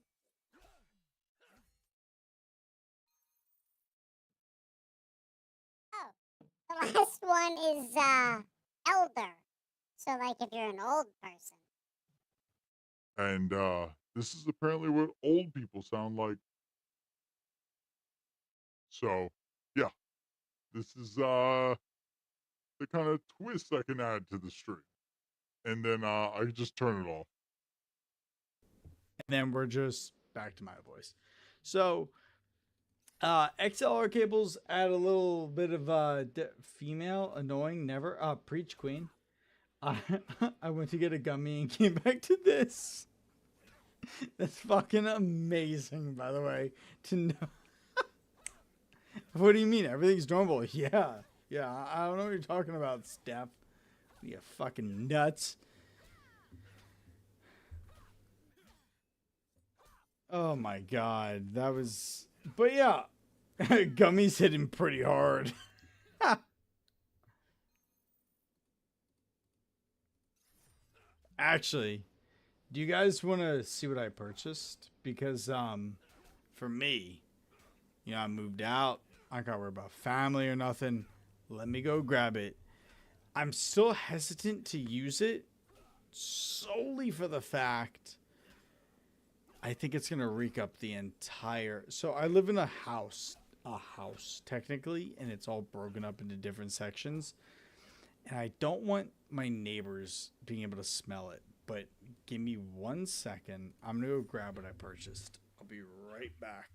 Oh, the last one is elder. So like if you're an old person. And this is apparently what old people sound like. So, yeah, this is the kind of twist I can add to the stream. And then I just turn it off. And then we're just back to my voice. So XLR cables add a little bit of female annoying never preach queen. I went to get a gummy and came back to this. That's fucking amazing, by the way, to know. What do you mean? Everything's normal. Yeah. I don't know what you're talking about, Steph. You fucking nuts. Oh my god, that was. But yeah, Gummy's hitting pretty hard. Actually, do you guys want to see what I purchased? Because for me, I moved out. I don't gotta worry about family or nothing. Let me go grab it. I'm still hesitant to use it solely for the fact I think it's gonna reek up the entire. So I live in a house technically, and it's all broken up into different sections. And I don't want my neighbors being able to smell it. But give me 1 second. I'm gonna go grab what I purchased. I'll be right back.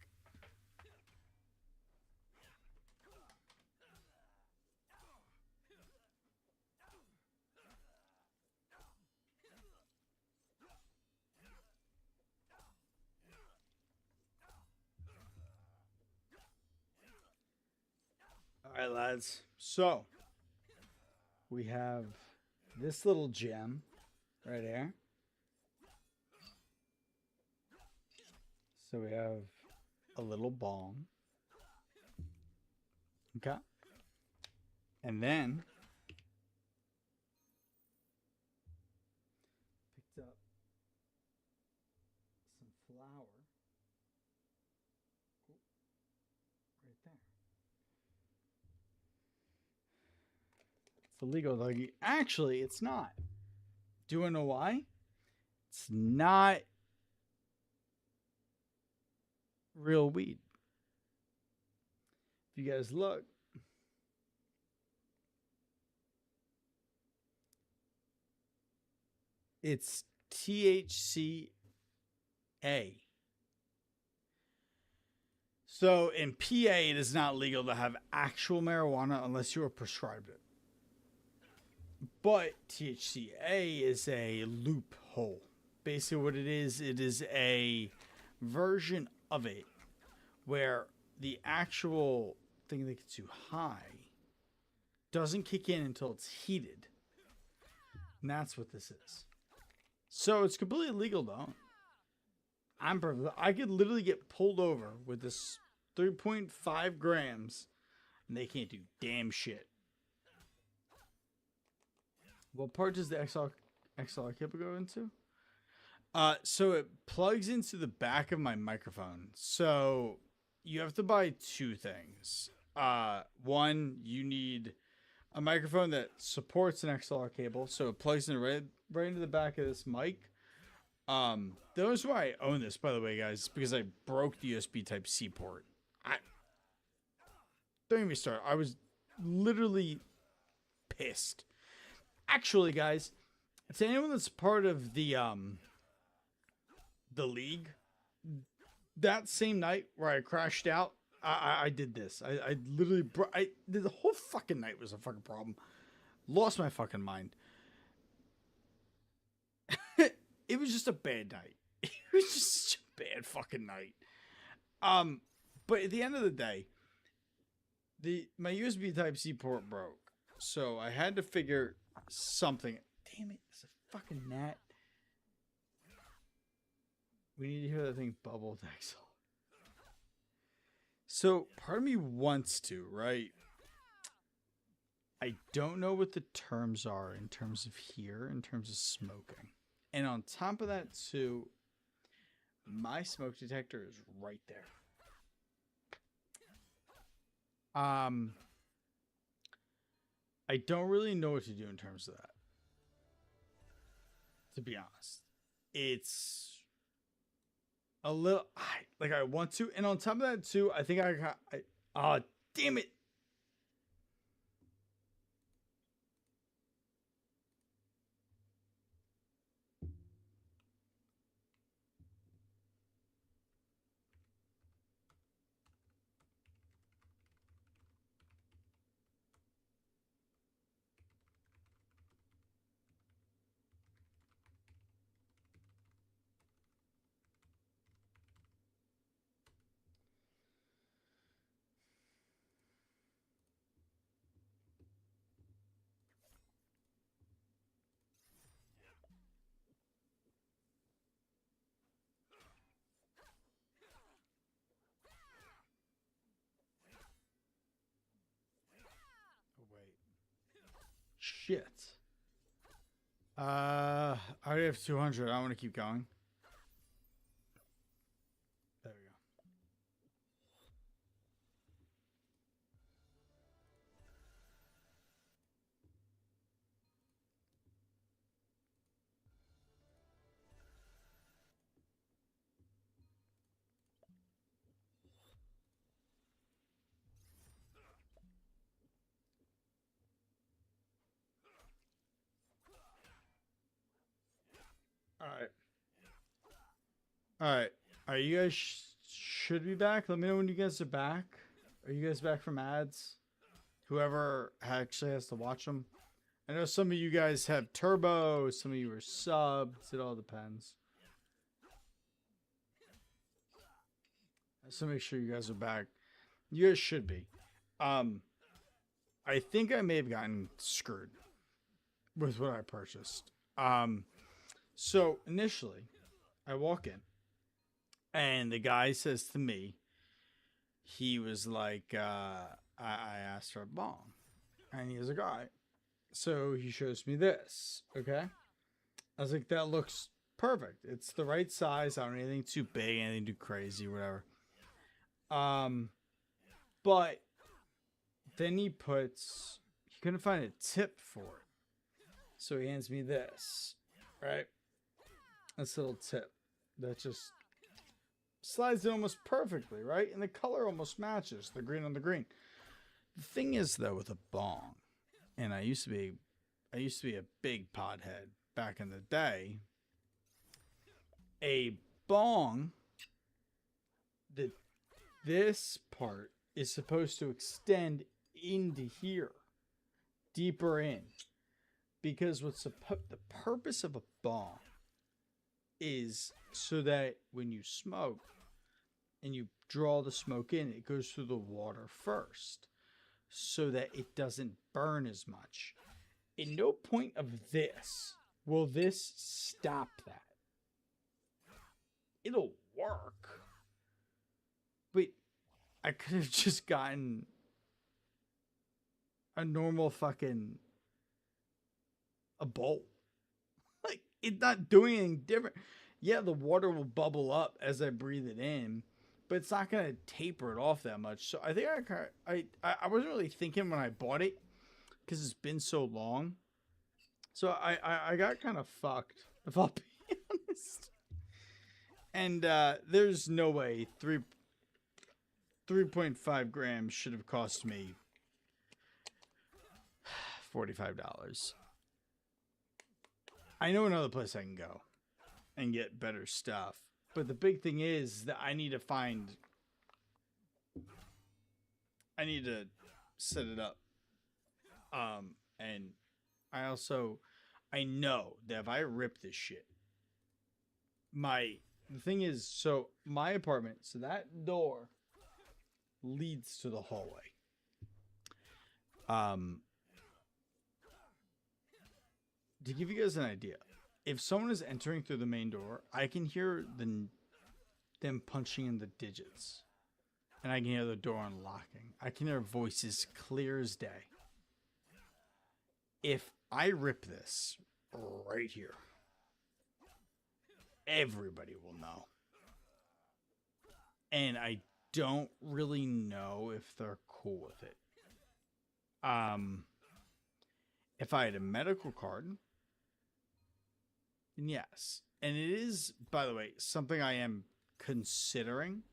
All right, lads. So we have this little gem right here. So we have a little balm. Okay. And then picked up some flour. Ooh, right there. It's illegal, doggy. Actually, it's not. Do you know why? It's not real weed. If you guys look, it's THCA. So in PA, it is not legal to have actual marijuana unless you are prescribed it. But THCA is a loophole. Basically, what it is a version of it where the actual thing that gets you high doesn't kick in until it's heated. And that's what this is. So it's completely legal though. I could literally get pulled over with this 3.5 grams and they can't do damn shit. What part does the XLR cable go into? So it plugs into the back of my microphone. So you have to buy two things. One, you need a microphone that supports an XLR cable, so it plugs in right into the back of this mic. The only reason why I own this, by the way, guys, is because I broke the USB Type-C port. Don't even me start. I was literally pissed. Actually, guys, to anyone that's part of the league, that same night where I crashed out, I did this. I literally the whole fucking night was a fucking problem. Lost my fucking mind. It was just a bad night. It was just such a bad fucking night. But at the end of the day, my USB Type-C port broke. So I had to figure something. Damn it, it's a fucking gnat. We need to hear that thing bubble next. So part of me wants to, right? I don't know what the terms are in terms of smoking. And on top of that too, my smoke detector is right there. I don't really know what to do in terms of that. To be honest, it's a little like I want to, and on top of that too, I think damn it. Oh, wait. Shit. I already have 200. I want to keep going. There we go. All right. All right. Are you guys should be back? Let me know when you guys are back. Are you guys back from ads? Whoever actually has to watch them. I know some of you guys have turbo, some of you are subs. It all depends. So make sure you guys are back. You guys should be. I think I may have gotten screwed with what I purchased. So initially, I walk in, and the guy says to me, he was like, I asked for a bong, and he was like, all right. So he shows me this. Okay, I was like, that looks perfect. It's the right size. I don't need anything too big, anything too crazy, whatever. But then he couldn't find a tip for it. So he hands me this, right? This little tip that just slides in almost perfectly, right? And the color almost matches the green on the green. The thing is, though, with a bong, and I used to be a big pothead back in the day. A bong, this part is supposed to extend into here, deeper in, because the purpose of a bong is so that when you smoke and you draw the smoke in, it goes through the water first, so that it doesn't burn as much. At no point of this will this stop that. It'll work, but I could have just gotten a normal fucking a bowl. Like, it's not doing anything different. Yeah, the water will bubble up as I breathe it in, but it's not gonna taper it off that much. So I think I wasn't really thinking when I bought it, because it's been so long. So I got kind of fucked, if I'll be honest. And there's no way 3.5 grams should have cost me $45. I know another place I can go and get better stuff. But the big thing is that I need to set it up. And I know that if I rip this shit, the thing is, so my apartment, so that door leads to the hallway. To give you guys an idea, if someone is entering through the main door, I can hear them punching in the digits, and I can hear the door unlocking. I can hear voices clear as day. If I rip this right here, everybody will know. And I don't really know if they're cool with it. If I had a medical card, then yes. And it is, by the way, something I am considering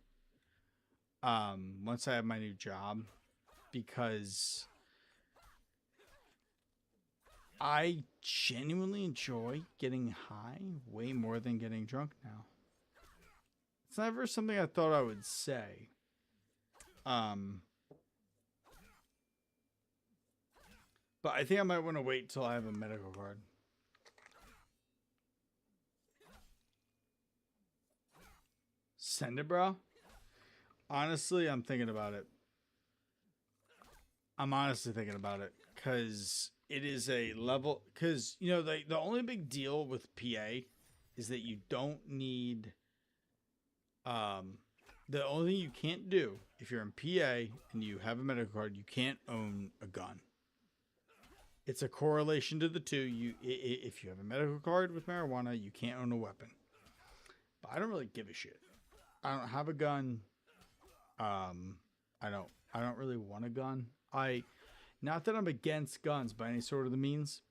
once I have my new job, because I genuinely enjoy getting high way more than getting drunk now. It's never something I thought I would say. But I think I might want to wait till I have a medical card. Send it, bro. Honestly, I'm thinking about it. I'm honestly thinking about it, because it is a level. Because, you know, the only big deal with PA is that you don't need. The only thing you can't do if you're in PA and you have a medical card, you can't own a gun. It's a correlation to the two. If you have a medical card with marijuana, you can't own a weapon. But I don't really give a shit. I don't have a gun. I don't really want a gun. Not that I'm against guns by any sort of the means.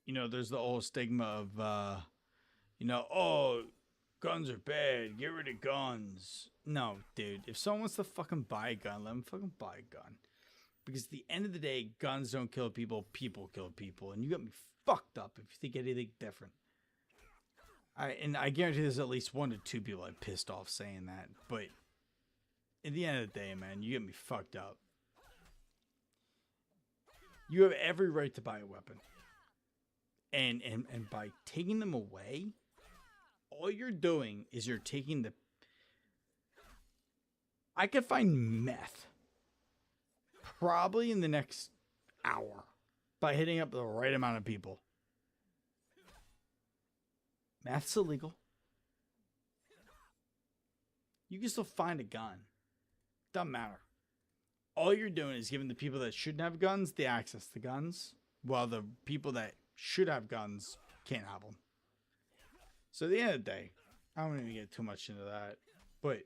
You know, there's the old stigma of, oh, guns are bad. Get rid of guns. No, dude. If someone wants to fucking buy a gun, let them fucking buy a gun. Because at the end of the day, guns don't kill people. People kill people. And you got me fucked up if you think anything different. I guarantee there's at least 1 to 2 people I pissed off saying that. But at the end of the day, man, you get me fucked up. You have every right to buy a weapon. And by taking them away, all you're doing is you're taking the... I could find meth probably in the next hour by hitting up the right amount of people. Meth's illegal. You can still find a gun. Doesn't matter. All you're doing is giving the people that shouldn't have guns the access to guns, while the people that should have guns can't have them. So at the end of the day, I don't even get too much into that, but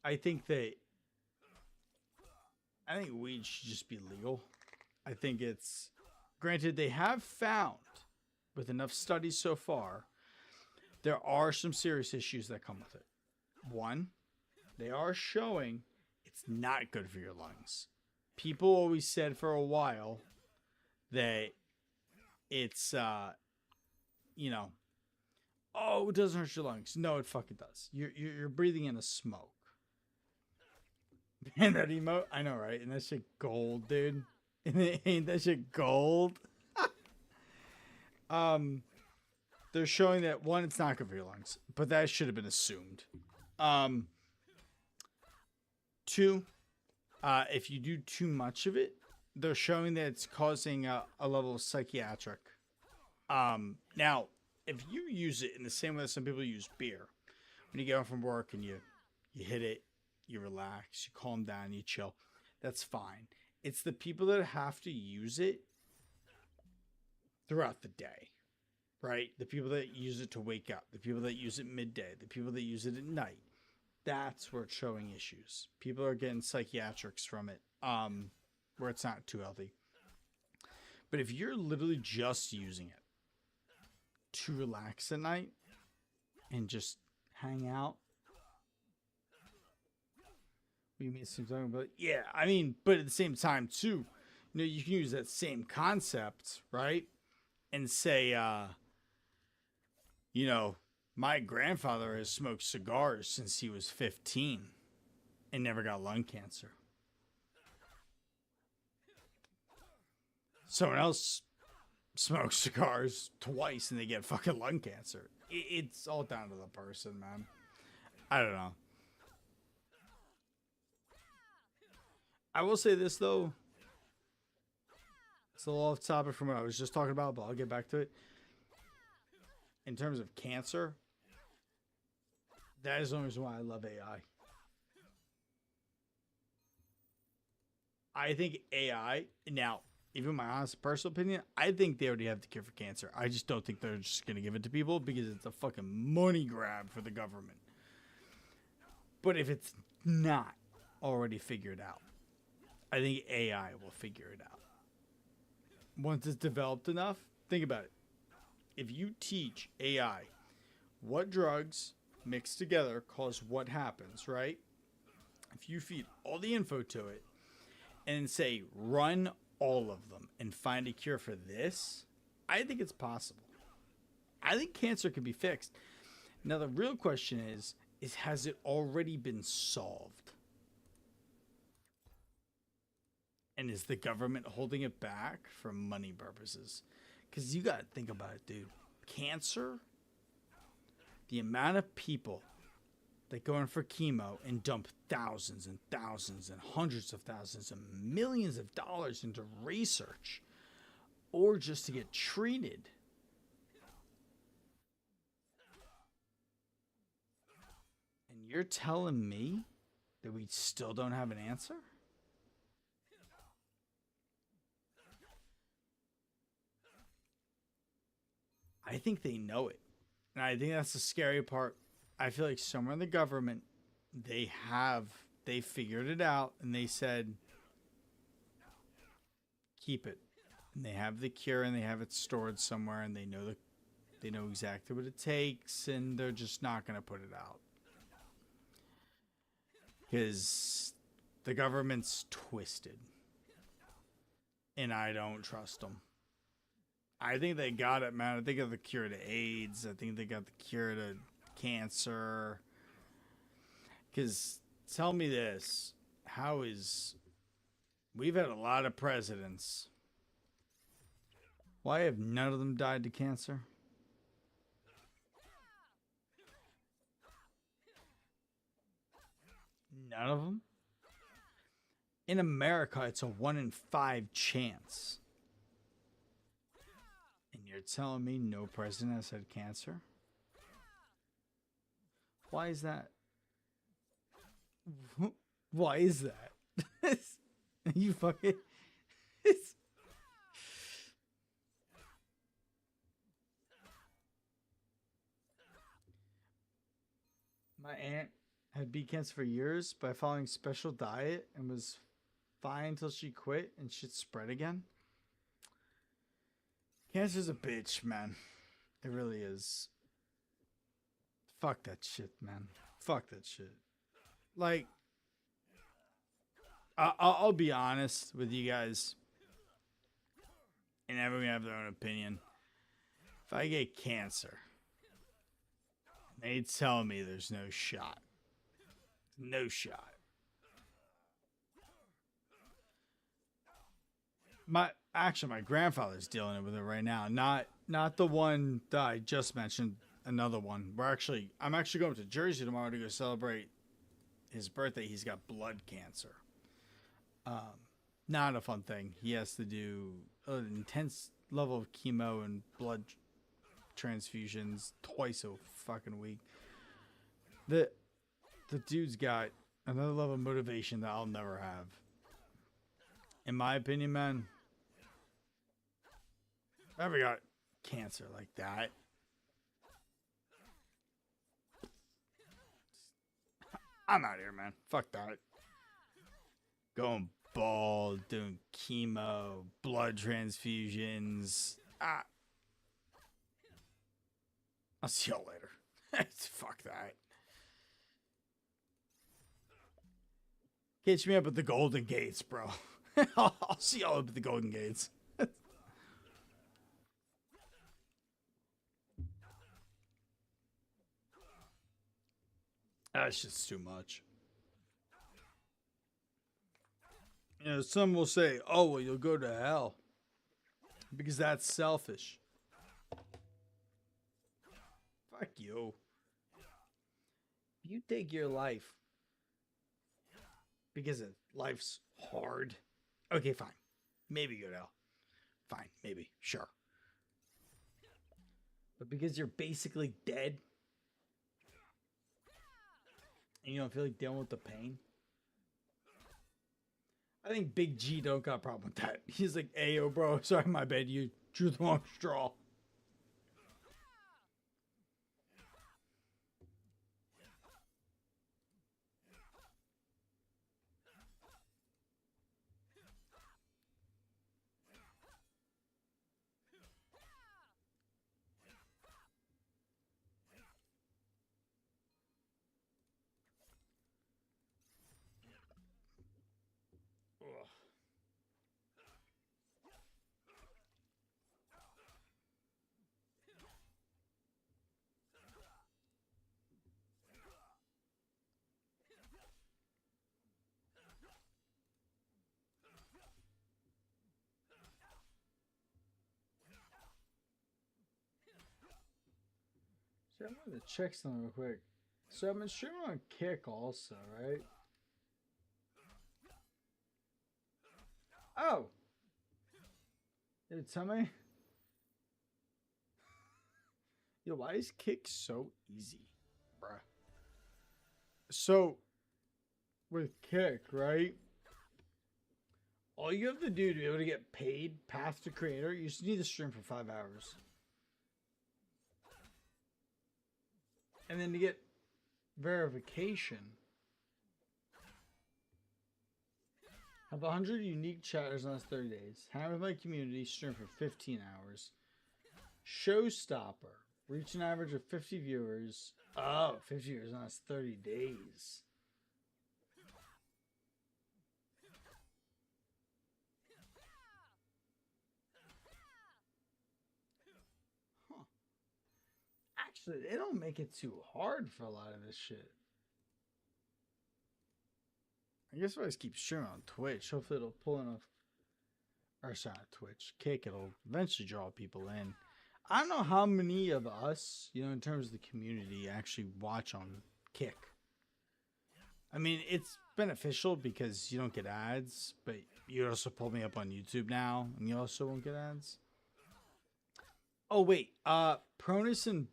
I think weed should just be legal. I think it's... Granted, they have found, with enough studies so far, there are some serious issues that come with it. One, they are showing it's not good for your lungs. People always said for a while that it's, you know, oh, it doesn't hurt your lungs. No, it fucking does. You're breathing in a smoke. Man, that emote, I know, right? And that shit gold, dude. And ain't that shit gold? They're showing that, one, it's not good for your lungs, but that should have been assumed. Two, if you do too much of it, they're showing that it's causing a level of psychiatric. Now, if you use it in the same way that some people use beer, when you get home from work and you hit it, you relax, you calm down, you chill, that's fine. It's the people that have to use it throughout the day, right? The people that use it to wake up, the people that use it midday, the people that use it at night. That's where it's showing issues. People are getting psychiatrics from it, where it's not too healthy. But if you're literally just using it to relax at night and just hang out, we made some talking about, yeah, I mean, but at the same time too, you know, you can use that same concept, right? And say, you know, my grandfather has smoked cigars since he was 15 and never got lung cancer. Someone else smokes cigars twice and they get fucking lung cancer. It's all down to the person, man. I don't know. I will say this, though. It's a little off topic from what I was just talking about, but I'll get back to it. In terms of cancer, that is the only reason why I love AI. I think AI, now, even my honest personal opinion, I think they already have the cure for cancer. I just don't think they're just going to give it to people because it's a fucking money grab for the government. But if it's not already figured out, I think AI will figure it out. Once it's developed enough, think about it. If you teach AI what drugs mixed together cause what happens, right? If you feed all the info to it and say, run all of them and find a cure for this, I think it's possible. I think cancer can be fixed. Now, the real question is has it already been solved? And is the government holding it back for money purposes? Because you got to think about it, dude. Cancer, the amount of people that go in for chemo and dump thousands and thousands and hundreds of thousands and millions of dollars into research or just to get treated. And you're telling me that we still don't have an answer? I think they know it. And I think that's the scary part. I feel like somewhere in the government, they figured it out and they said, keep it. And they have the cure and they have it stored somewhere and they know exactly what it takes and they're just not going to put it out. Because the government's twisted. And I don't trust them. I think they got it, man. I think they got the cure to AIDS. I think they got the cure to cancer. Because tell me this. How is... We've had a lot of presidents. Why have none of them died to cancer? None of them? In America, it's a 1 in 5 chance. And you're telling me no president has had cancer? Why is that? Why is that? You fucking... My aunt had beat cancer for years by following special diet and was fine until she quit and shit spread again. Cancer's a bitch, man. It really is. Fuck that shit, man. Fuck that shit. Like, I'll be honest with you guys, and everyone have their own opinion. If I get cancer, they tell me there's no shot. No shot. My grandfather's dealing with it right now. Not the one that I just mentioned. Another one. I'm actually going to Jersey tomorrow to go celebrate his birthday. He's got blood cancer. Not a fun thing. He has to do an intense level of chemo and blood transfusions twice a fucking week. The dude's got another level of motivation that I'll never have. In my opinion, man, if I ever got cancer like that, I'm out of here, man. Fuck that. Going bald, doing chemo, blood transfusions. I'll see y'all later. Fuck that. Catch me up at the Golden Gates, bro. I'll see y'all up at the Golden Gates. That's just too much. You know, some will say, oh, well, you'll go to hell because that's selfish. Fuck you. If you take your life because life's hard, okay, fine. Maybe go to hell. Fine, maybe, sure. But because you're basically dead and you don't feel like dealing with the pain, I think Big G don't got a problem with that. He's like, hey, yo, bro, sorry, my bad. You drew the wrong straw. Ugh. So I'm going to check something real quick. So I've been streaming on Kick also, right? Oh! Did it tell me? Yo, why is Kick so easy, bruh? So, with Kick, right? All you have to do to be able to get paid path to creator, you just need to stream for 5 hours. And then to get verification, have 100 unique chatters in the last 30 days. Hang with my community, stream for 15 hours. Showstopper, reach an average of 50 viewers. Oh, 50 viewers in the last 30 days. Actually, it don't make it too hard for a lot of this shit. I guess if I just keep streaming on Twitch, hopefully it'll pull enough. Or sorry, not Twitch. Kick, it'll eventually draw people in. I don't know how many of us, in terms of the community, actually watch on Kick. I mean, it's beneficial because you don't get ads, but you also pull me up on YouTube now, and you also won't get ads. Oh wait, Pronus and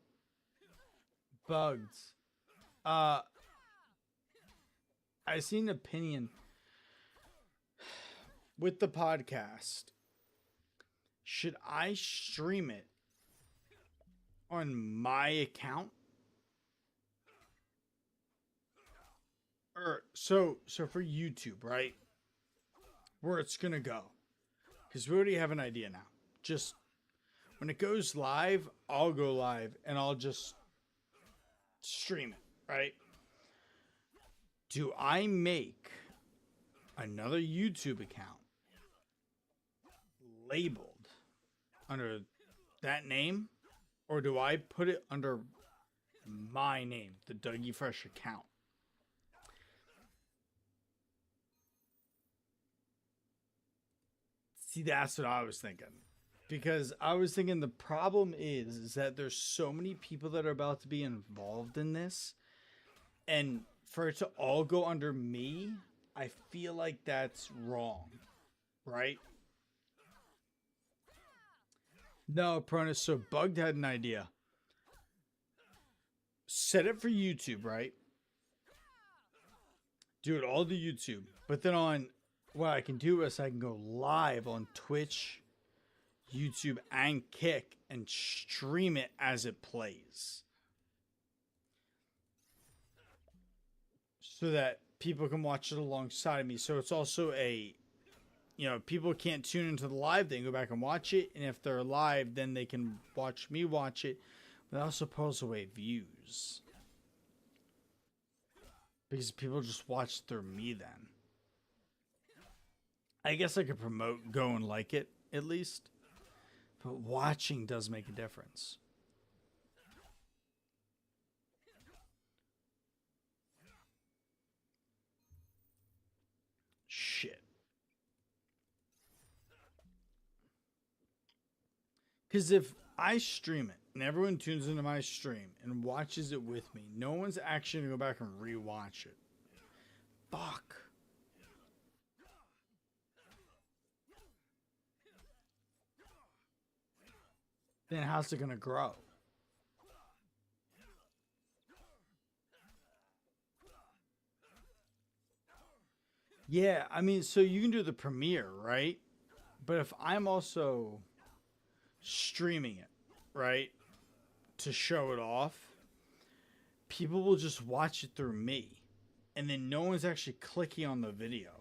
Bugged. I seen an opinion with the podcast. Should I stream it on my account? Or so for YouTube, right? Where it's gonna go. Because we already have an idea now. Just when it goes live, I'll go live and I'll just stream it, right? Do I make another YouTube account labeled under that name? Or do I put it under my name, the Dougie Fresh account? See, that's what I was thinking. Because I was thinking the problem is that there's so many people that are about to be involved in this. And for it to all go under me, I feel like that's wrong. Right? No, Pronus. So Bugged had an idea. Set it for YouTube, right? Do it all to YouTube. But then on what I can do is I can go live on Twitch, YouTube, and Kick and stream it as it plays. So that people can watch it alongside me. So it's also people can't tune into the live, they can go back and watch it. And if they're live, then they can watch me watch it. But it also pulls away views. Because people just watch through me then. I guess I could promote go and like it, at least. But watching does make a difference. Shit. Because if I stream it and everyone tunes into my stream and watches it with me, no one's actually going to go back and rewatch it. Fuck. Then how's it going to grow? Yeah, I mean, so you can do the premiere, right? But if I'm also streaming it, right, to show it off, people will just watch it through me. And then no one's actually clicking on the video.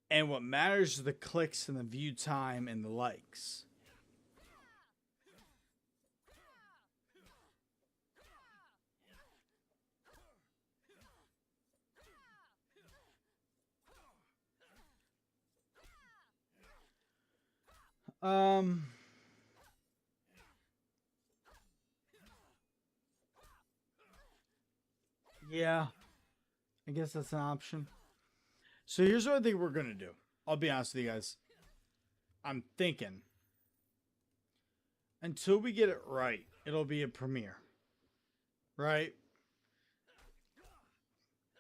And what matters is the clicks and the view time and the likes. Yeah, I guess that's an option. So here's what I think we're going to do. I'll be honest with you guys. I'm thinking until we get it right, it'll be a premiere. Right?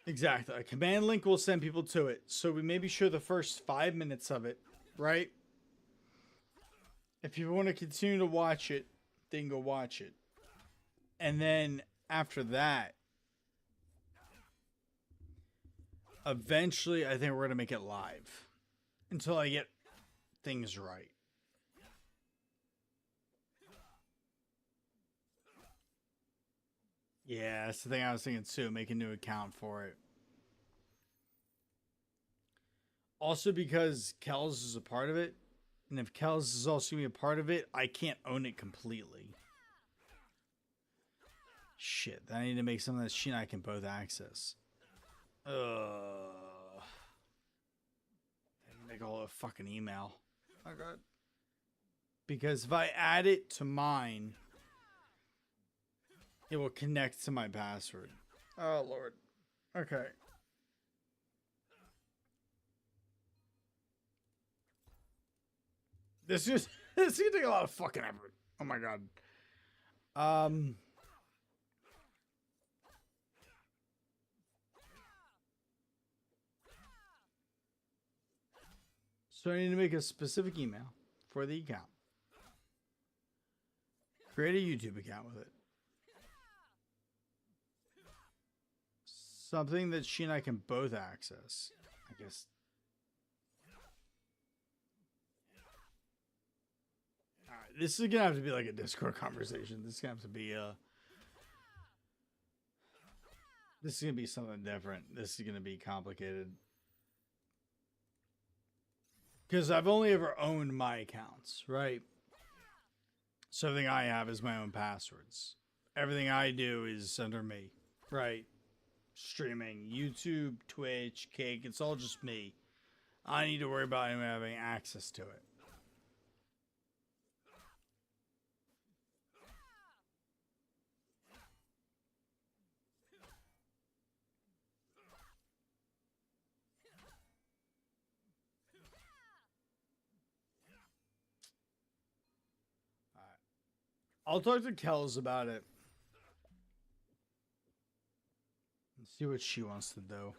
Exactly. A command link will send people to it. So we maybe show the first 5 minutes of it. Right? If people want to continue to watch it, they can go watch it. And then after that, eventually I think we're going to make it live. Until I get things right. Yeah, that's the thing I was thinking too. Make a new account for it. Also because Kells is a part of it. And if Kells is also going to be a part of it, I can't own it completely. Shit, I need to make some of that shit I can both access. Make a whole fucking email. Oh god. Because if I add it to mine, It will connect to my password. Oh, Lord. Okay. This is this is gonna take a lot of fucking effort. Oh my god. Um. So I need to make a specific email for the account. Create a YouTube account with it. Something that she and I can both access. I guess. Alright, this is gonna have to be like a Discord conversation. This is gonna have to be this is gonna be something different. This is gonna be complicated. Because I've only ever owned my accounts, right? So everything I have is my own passwords. Everything I do is under me, right? Streaming, YouTube, Twitch, Cake, it's all just me. I need to worry about anyone having access to it. I'll talk to Kels about it. And see what she wants to do.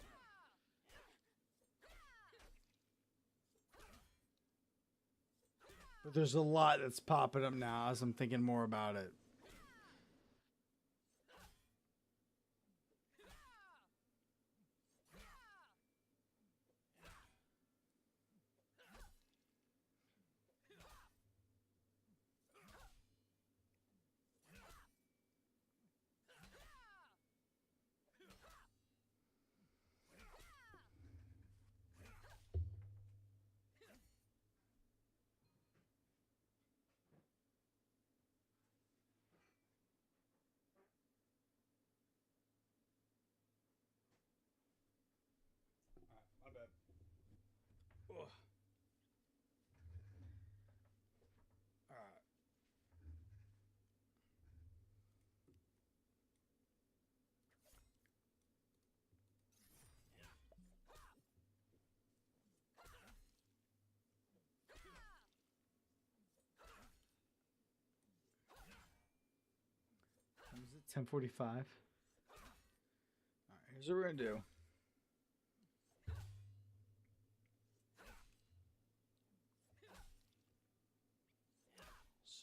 But there's a lot that's popping up now as I'm thinking more about it. My bad. Ugh. All right. What is it? 10:45. All right. Here's what we're gonna do.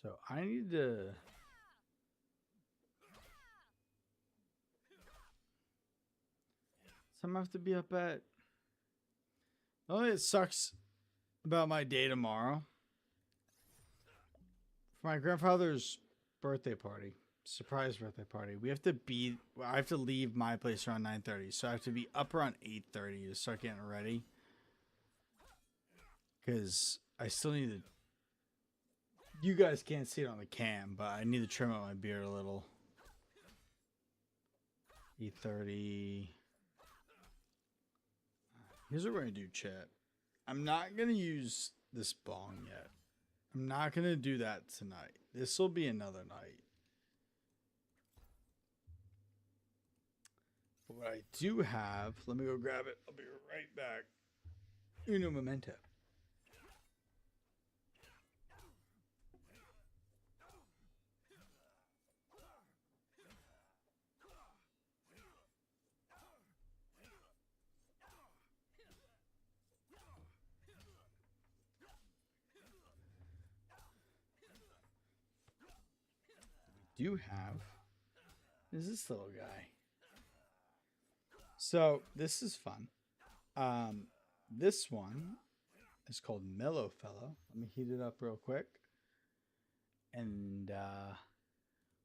So I need to. Some have to be up at. The only thing that sucks about my day tomorrow. For my grandfather's birthday party, surprise birthday party, we have to be. I have to leave my place around 9:30, so I have to be up around 8:30 to start getting ready. Because I still need to. You guys can't see it on the cam, but I need to trim out my beard a little. 8:30. Here's what we're gonna do, chat. I'm not gonna use this bong yet. I'm not gonna do that tonight. This will be another night. But what I do have, let me go grab it. I'll be right back. Uno momento. Do have is this little guy. So this is fun. This one is called Mellow Fellow. Let me heat it up real quick. And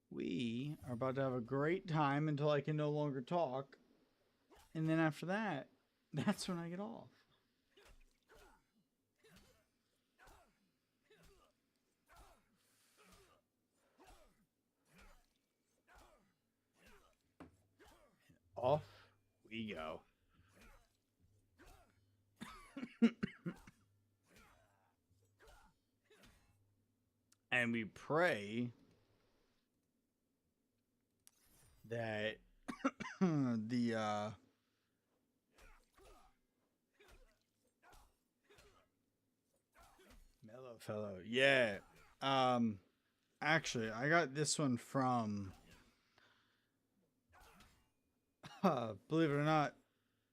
we are about to have a great time until I can no longer talk. And then after that, that's when I get off. Off we go. And we pray that the mellow fellow, yeah. Um, actually, I got this one from, believe it or not,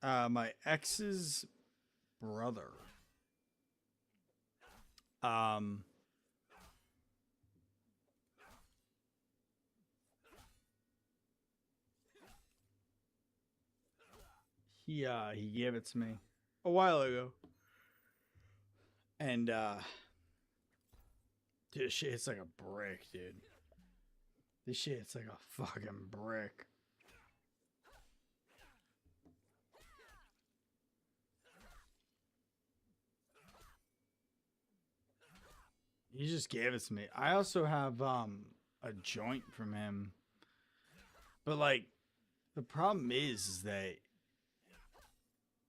my ex's brother. Um, he gave it to me a while ago, and dude, shit, it's like a brick, dude. This shit, it's like a fucking brick. He just gave it to me. I also have a joint from him, but like the problem is that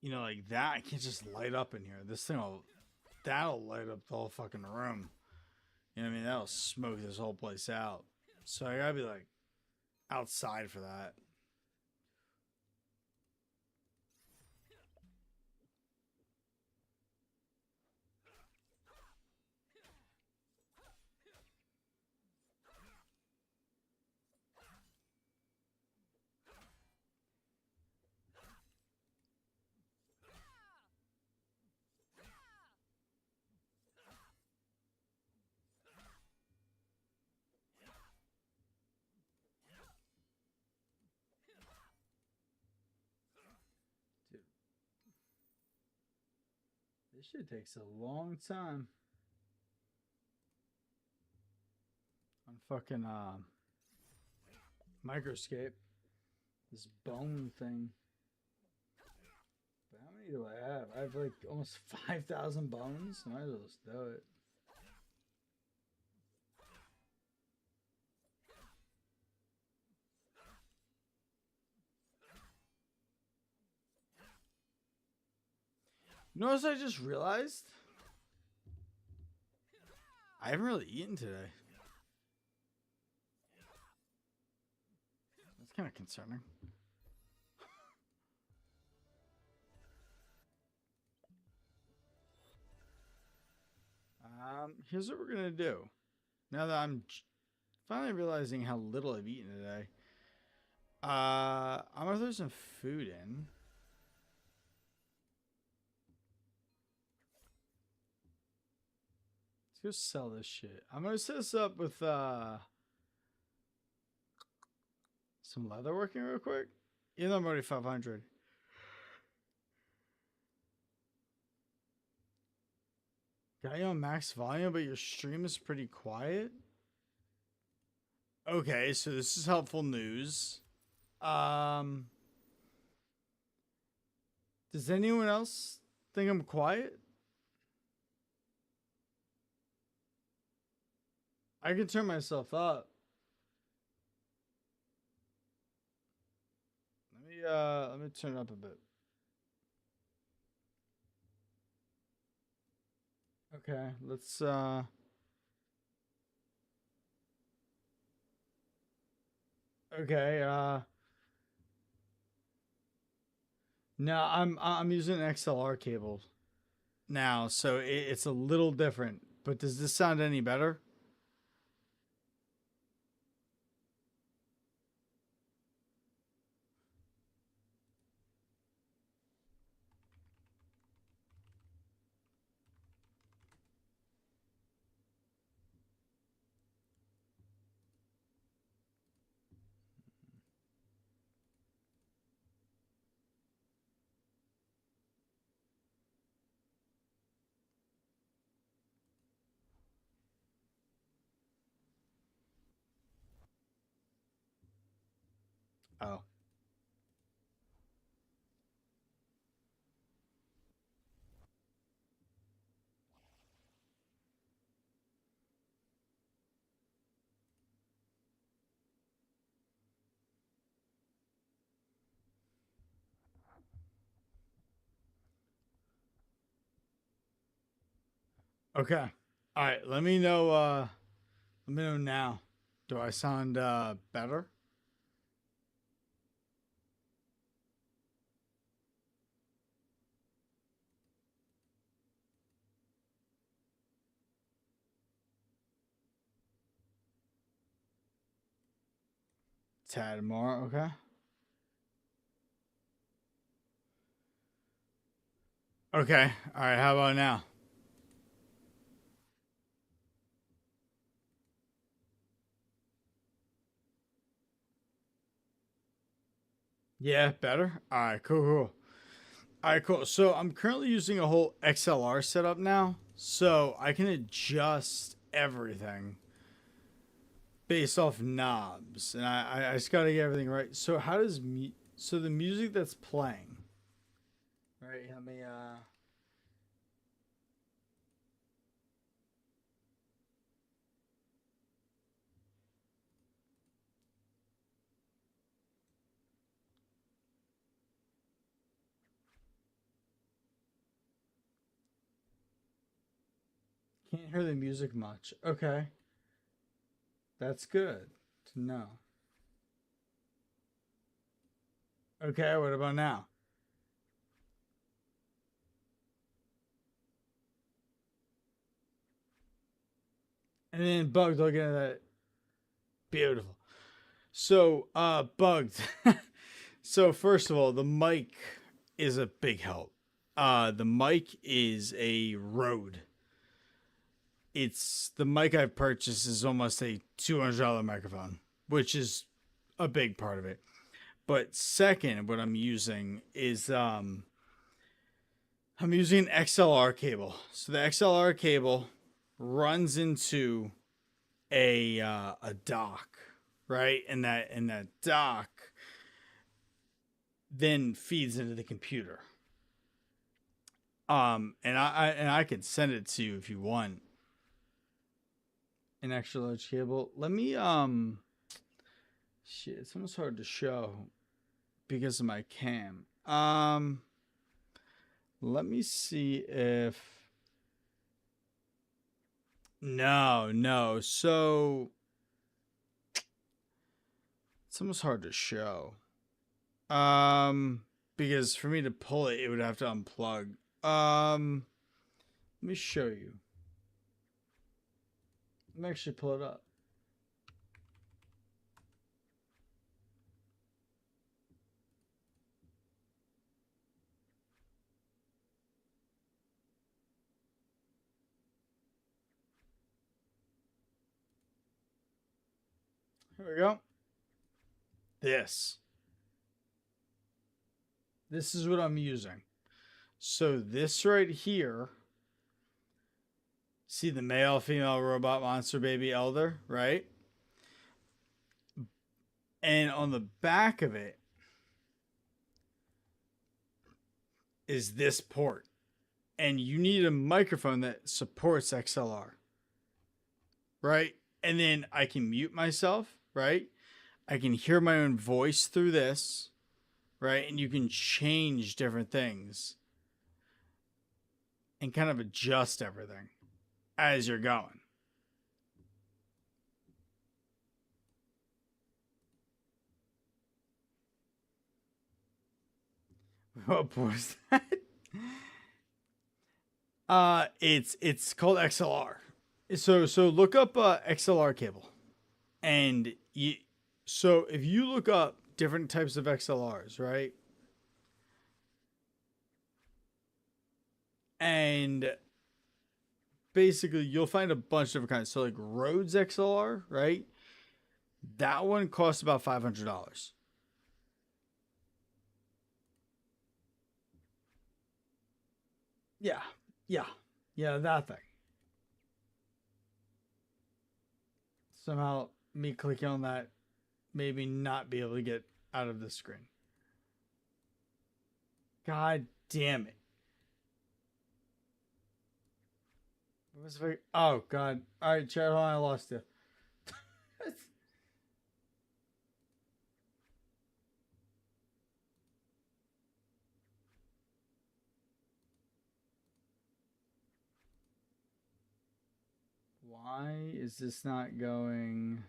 like that I can't just light up in here. This thing will that'll light up the whole fucking room. You know what I mean? That'll smoke this whole place out. So I gotta be like outside for that. Dude, this shit takes a long time. On fucking microscape. This bone thing. But how many do I have? I have like almost 5,000 bones. Might as well just do it. You know what I just realized? I haven't really eaten today. That's kind of concerning. Here's what we're gonna do. Now that I'm finally realizing how little I've eaten today, I'm gonna throw some food in. Let's go sell this shit. I'm gonna set this up with some leatherworking real quick. Even though I'm already 500. Got you on max volume, but your stream is pretty quiet. Okay, so this is helpful news. Does anyone else think I'm quiet? I can turn myself up. Let me turn it up a bit. Okay, let's okay, no, I'm using an XLR cable now, so it's a little different. But does this sound any better? Oh. Okay. All right, let me know now. Do I sound better? tad more. Okay. Okay. All right. How about now? Yeah, better. All right. Cool. Cool. All right. Cool. So I'm currently using a whole XLR setup now, so I can adjust everything based off knobs, and I just gotta get everything right. So how does so the music that's playing, right? Let me can't hear the music much. Okay, that's good to know. Okay, what about now? And then bugged looking at that. Beautiful. So bugged. So first of all, the mic is a big help. The mic is a Rode. It's the mic I've purchased is almost a $200 microphone, which is a big part of it. But second, what I'm using is I'm using an XLR cable. So the XLR cable runs into a dock, right? And that dock then feeds into the computer. And I can send it to you if you want an extra large cable. Let me shit, it's almost hard to show because of my cam. Let me see if no. So it's almost hard to show. Because for me to pull it, it would have to unplug. Let me show you. Let me actually pull it up. Here we go. This. This is what I'm using. So this right here, see the male, female, robot, monster, baby, elder, right? And on the back of it is this port. And you need a microphone that supports XLR, right? And then I can mute myself, right? I can hear my own voice through this, right? And you can change different things and kind of adjust everything as you're going. What was that? It's called XLR. So look up XLR cable, and you. So if you look up different types of XLRs, right, and basically you'll find a bunch of different kinds. So like Rhodes XLR, right? That one costs about $500. Yeah, yeah, yeah. That thing. Somehow me clicking on that maybe not be able to get out of the screen. God damn it. Oh God! All right, Chad, hold on, I lost you. Why is this not going?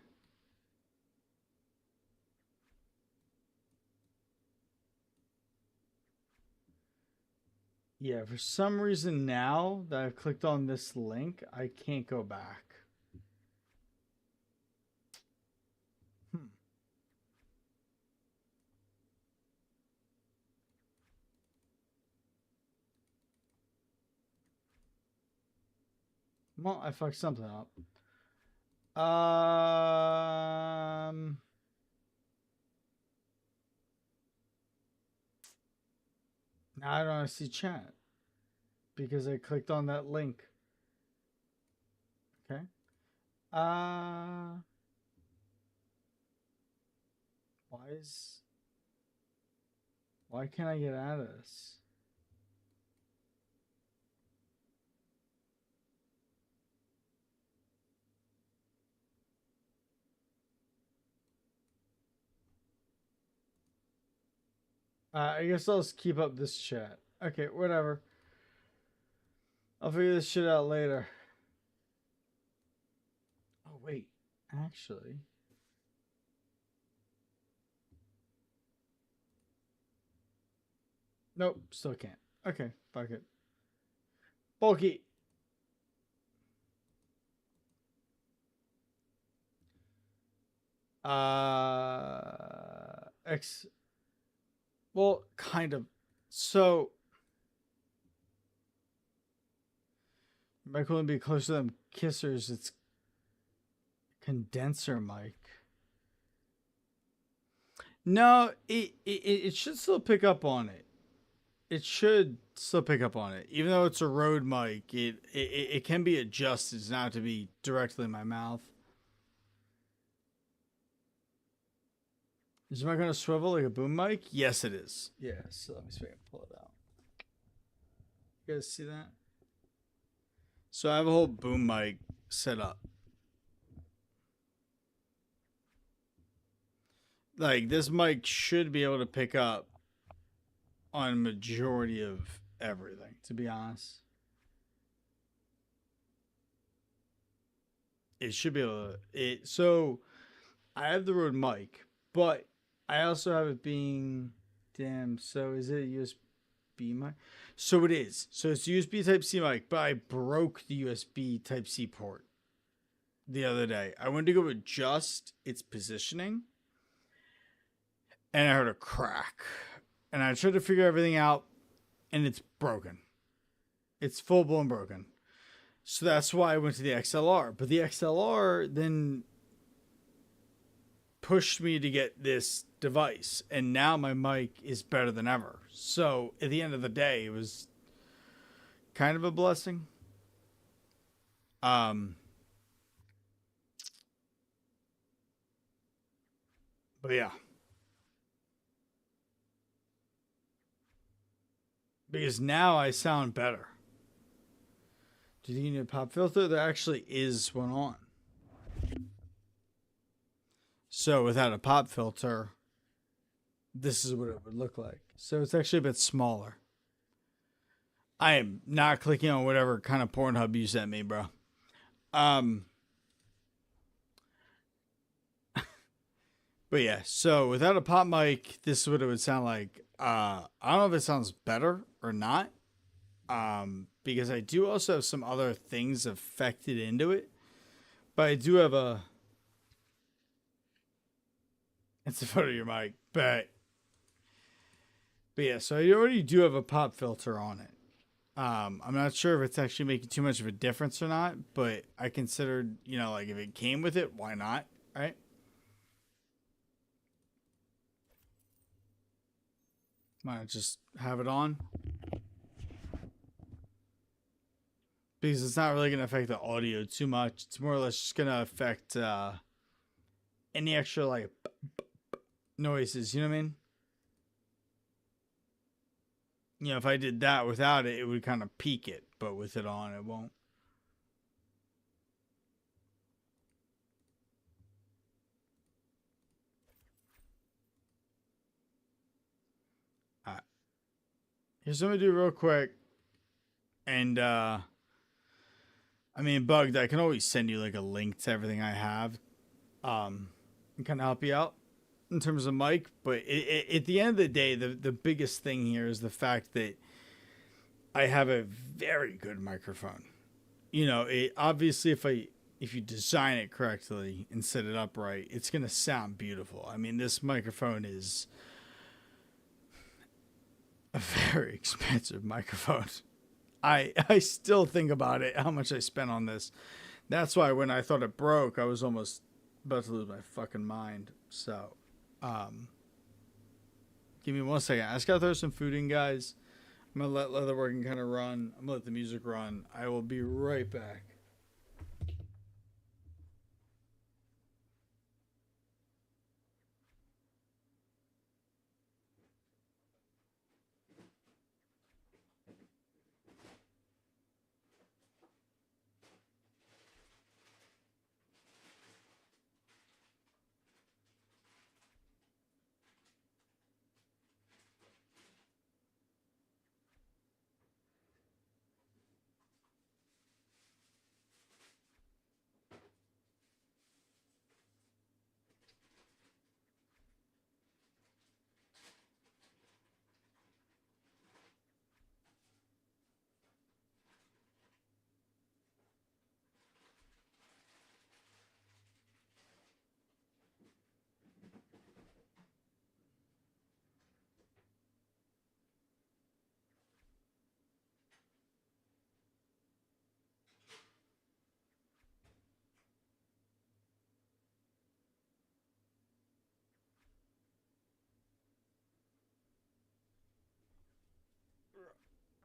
Yeah, for some reason now that I've clicked on this link, I can't go back. Well, I fucked something up. Now I don't see chat because I clicked on that link. Okay. Why can't I get out of this? I guess I'll just keep up this chat. Okay, whatever. I'll figure this shit out later. Oh, wait. Actually. Nope, still can't. Okay, fuck it. Bulky. X. Well, kind of. So, mic will be closer to them kissers. It's condenser mic. No, it should still pick up on it. It should still pick up on it, even though it's a Rode mic. It can be adjusted not to be directly in my mouth. Is your mic gonna swivel like a boom mic? Yes, it is. Yeah. So let me see if I can pull it out. You guys see that? So I have a whole boom mic set up. Like this mic should be able to pick up on majority of everything, to be honest. It should be able to so I have the Rode mic, but I also have it being so is it a USB mic? So it is. So it's USB type C mic, but I broke the USB type C port the other day. I went to go adjust its positioning and I heard a crack. And I tried to figure everything out and it's broken. It's full blown broken. So that's why I went to the XLR. But the XLR then pushed me to get this device. And now my mic is better than ever. So at the end of the day, it was kind of a blessing. But yeah. Because now I sound better. Do you need a pop filter? There actually is one on. So without a pop filter, this is what it would look like. So it's actually a bit smaller. I am not clicking on whatever kind of Pornhub you sent me, bro. But yeah, so without a pop mic, this is what it would sound like. I don't know if it sounds better or not. Because I do also have some other things affected into it. But I do have it's a photo of your mic. But yeah, so I already do have a pop filter on it. I'm not sure if it's actually making too much of a difference or not, but I considered, like if it came with it, why not? Right? Why not just have it on? Because it's not really going to affect the audio too much. It's more or less just going to affect any extra like noises. You know what I mean? If I did that without it, it would kind of peak it. But with it on, it won't. All right. Here's what I'm going to do real quick. And, Bugged, I can always send you like a link to everything I have. And kind of help you out in terms of mic. But at the end of the day, the biggest thing here is the fact that I have a very good microphone. Obviously if you design it correctly and set it up right, it's going to sound beautiful. This microphone is a very expensive microphone. I still think about it, how much I spent on this. That's why when I thought it broke, I was almost about to lose my fucking mind. So, um, give me 1 second. I just gotta throw some food in, guys. I'm gonna let Leatherworking kind of run. I'm gonna let the music run. I will be right back.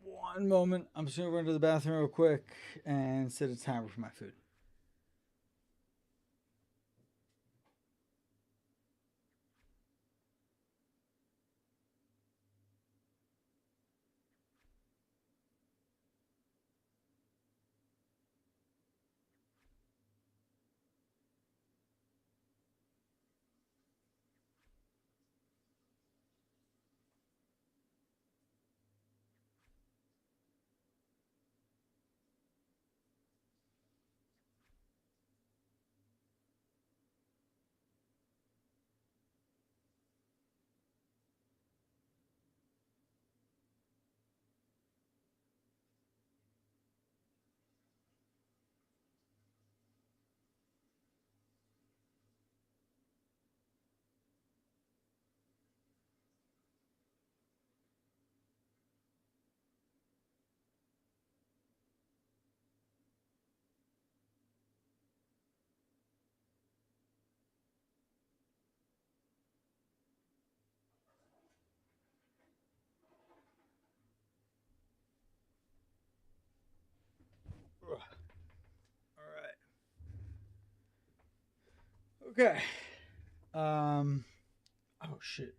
One moment. I'm just gonna run to the bathroom real quick and set a timer for my food. All right. Okay. Um. Oh shit.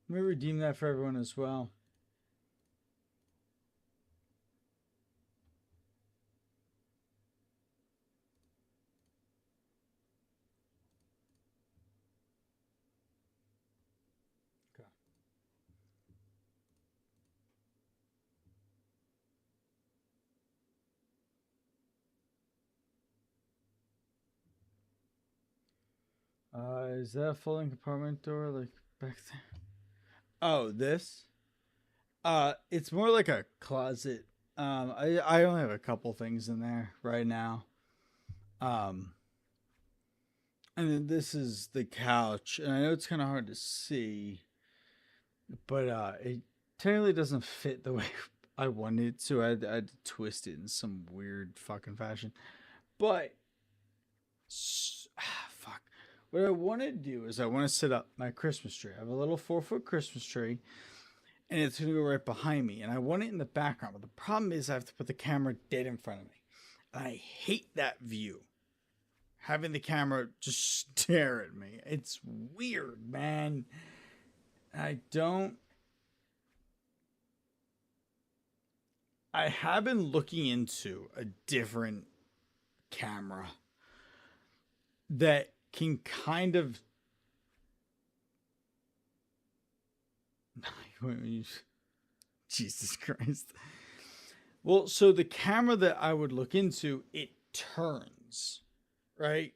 Let me redeem that for everyone as well. Okay. Is that a folding compartment door like back there? Oh, this? It's more like a closet. I only have a couple things in there right now. Um, and then this is the couch, and I know it's kind of hard to see, but it technically doesn't fit the way I wanted it to. I had to twist it in some weird fucking fashion. But fuck. What I want to do is I want to set up my Christmas tree. I have a little 4 foot Christmas tree, and it's gonna go right behind me. And I want it in the background. But the problem is I have to put the camera dead in front of me. And I hate that view. Having the camera just stare at me. It's weird, man. I don't. I have been looking into a different camera that can kind of. Jesus Christ. Well, so the camera that I would look into, it turns, right?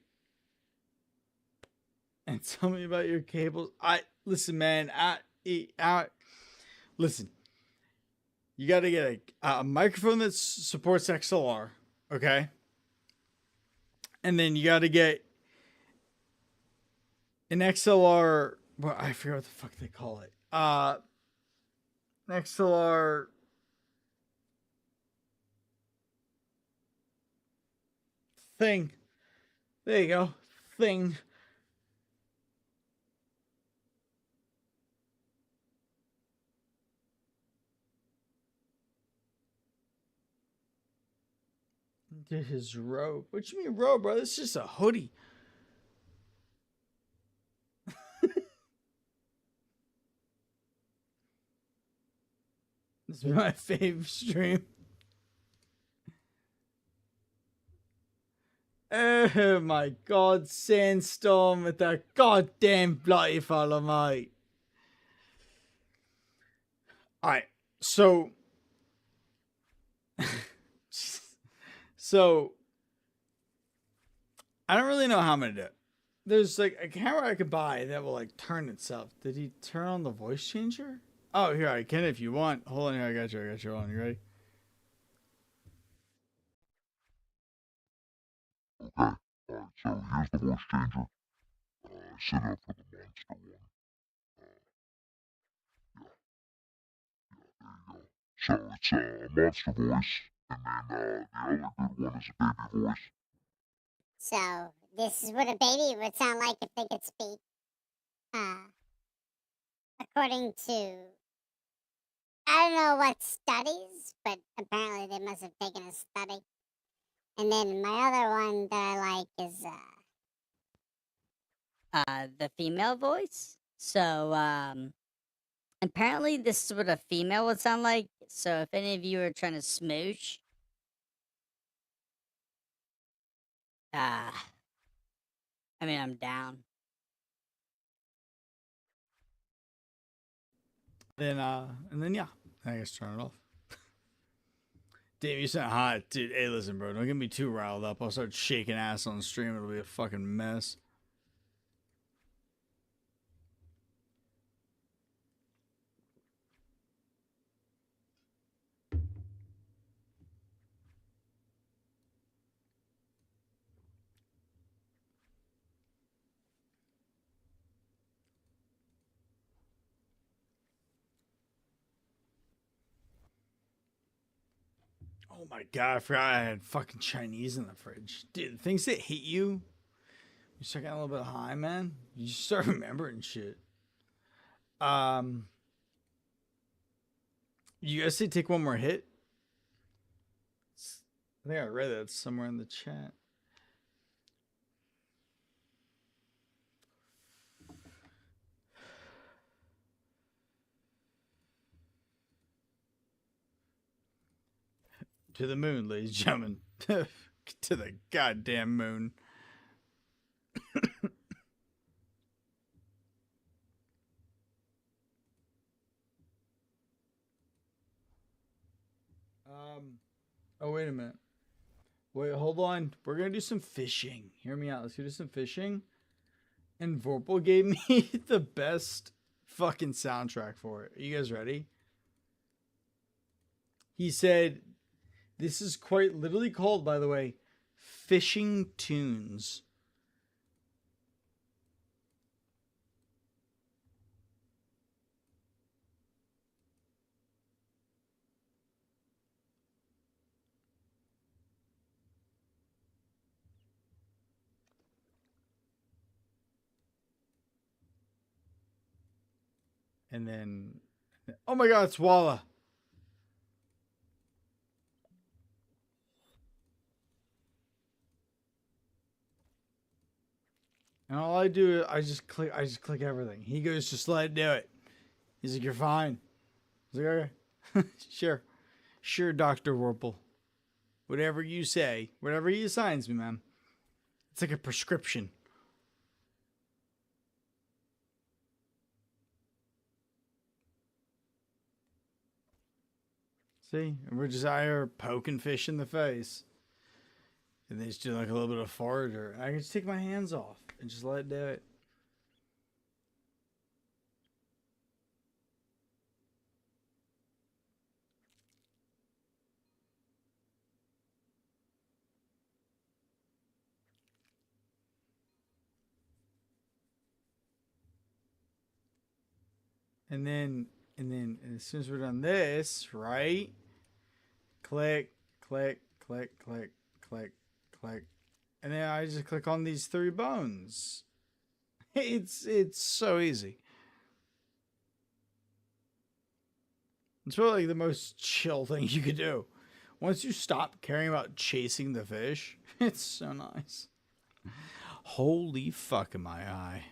And tell me about your cables. I listen, man. Listen. You got to get a microphone that supports XLR, okay? And then you got to get an XLR. Well, I forget what the fuck they call it. An XLR Thing. There you go. Thing. To his robe. What you mean robe, bro? This is just a hoodie. This is my fave stream. Oh my god, Sandstorm with that goddamn bloody fellow, mate. Alright, so so I don't really know how I'm gonna do it. There's like a camera I could buy that will like turn itself. Did he turn on the voice changer? Oh, here I can if you want. Hold on here, I got you. Hold on, you ready? Okay. Alright, so here's the voice changer. Set it up for the monster one. Yeah, there you go. So it's a monster voice, and then the other good one is a baby voice. So this is what a baby would sound like if they could speak. According to I don't know what studies, but apparently they must have taken a study. And then my other one that I like is The female voice. So, apparently this is what a female would sound like. So if any of you are trying to smooch, I mean, I'm down. Then and then yeah, I guess turn it off. Damn, you sound hot, dude. Hey, listen, bro, don't get me too riled up. I'll start shaking ass on the stream. It'll be a fucking mess. Oh my god, I forgot I had fucking Chinese in the fridge. Dude, the things that hit you, you start getting a little bit high, man. You just start remembering shit. You guys say take one more hit? I think I read that somewhere in the chat. To the moon, ladies and gentlemen. To the goddamn moon. Oh, wait a minute. Wait, hold on. We're gonna do some fishing. Hear me out. Let's do some fishing. And Vorpal gave me the best fucking soundtrack for it. Are you guys ready? He said, this is quite literally called, by the way, Fishing Tunes. And then, oh my god, it's Walla. And all I do is I just click everything. He goes, just let it do it. He's like, you're fine. I was like, okay. Sure, Dr. Warple. Whatever you say, whatever he assigns me, man. It's like a prescription. See? And we're just out here poking fish in the face. And they just do like a little bit of forager. I can just take my hands off and just let it do it. And then as soon as we're done this, right? Click, click, click, click, click, click. And then I just click on these 3 bones. It's so easy. It's really like the most chill thing you could do. Once you stop caring about chasing the fish, it's so nice. Holy fuck in my eye.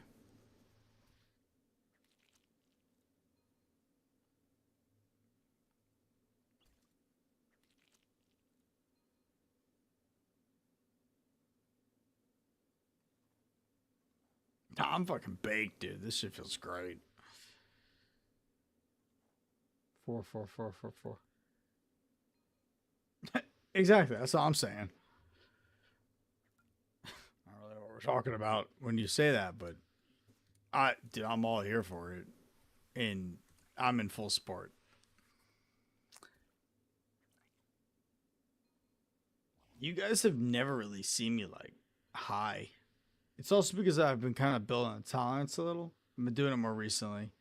Nah, I'm fucking baked, dude. This shit feels great. 4, 4, 4, 4, 4. Exactly. That's all I'm saying. Not really what we're talking about when you say that, but dude, I'm all here for it, and I'm in full support. You guys have never really seen me like high. It's also because I've been kind of building a tolerance a little. I've been doing it more recently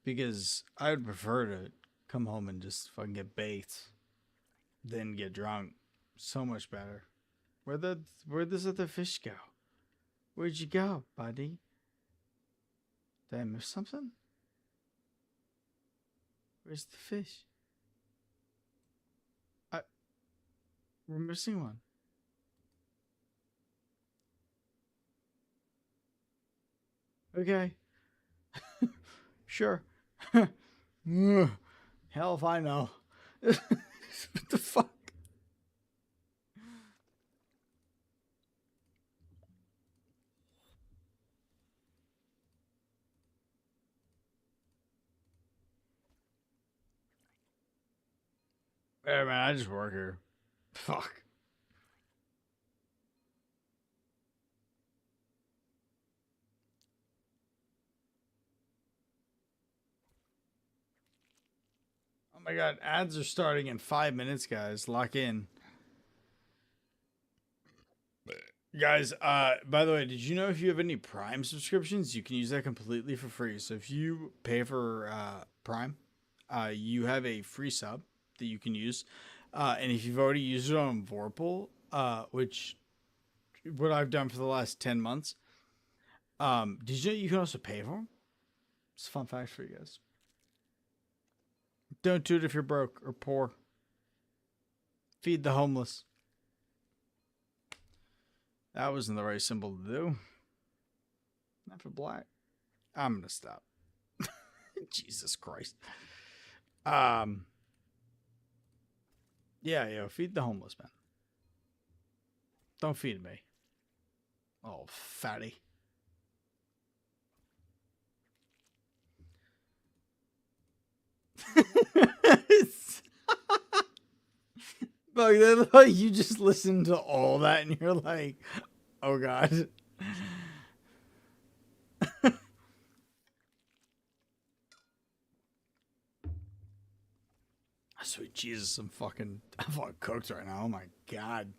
because I would prefer to come home and just fucking get baked than get drunk. So much better. Where'd this other fish go? Where'd you go, buddy? Did I miss something? Where's the fish? We're missing one. Okay. Sure. Hell if I know. What the fuck? Hey man, I just work here. Fuck. Oh my god, ads are starting in 5 minutes, guys. Lock in. Guys, by the way, did you know if you have any Prime subscriptions, you can use that completely for free. So if you pay for Prime, you have a free sub that you can use. And if you've already used it on Vorpal, which what I've done for the last 10 months, did you know you can also pay for them? It's a fun fact for you guys. Don't do it if you're broke or poor. Feed the homeless. That wasn't the right symbol to do. Not for black. I'm gonna stop. Jesus Christ. Yeah, feed the homeless, man. Don't feed me. Oh, fatty. Like, you just listen to all that and you're like, oh god. Sweet Jesus, I'm fucking cooked right now. Oh my god.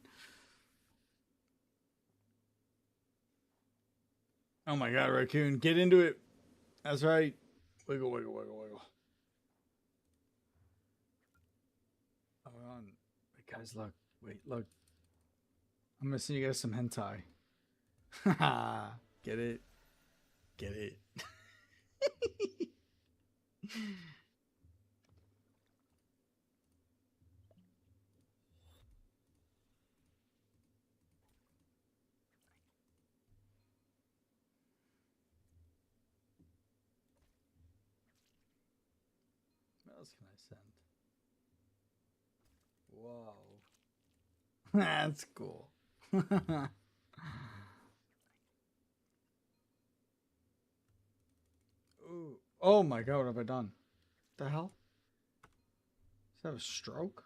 Oh my god, Raccoon, get into it. That's right. Wiggle, wiggle, wiggle, wiggle. Oh, hold on. Wait, guys, look. Wait, look. I'm gonna send you guys some hentai. Get it? Get it? What else can I send? Whoa. That's cool. Ooh. Oh my god, what have I done? The hell? Is that a stroke?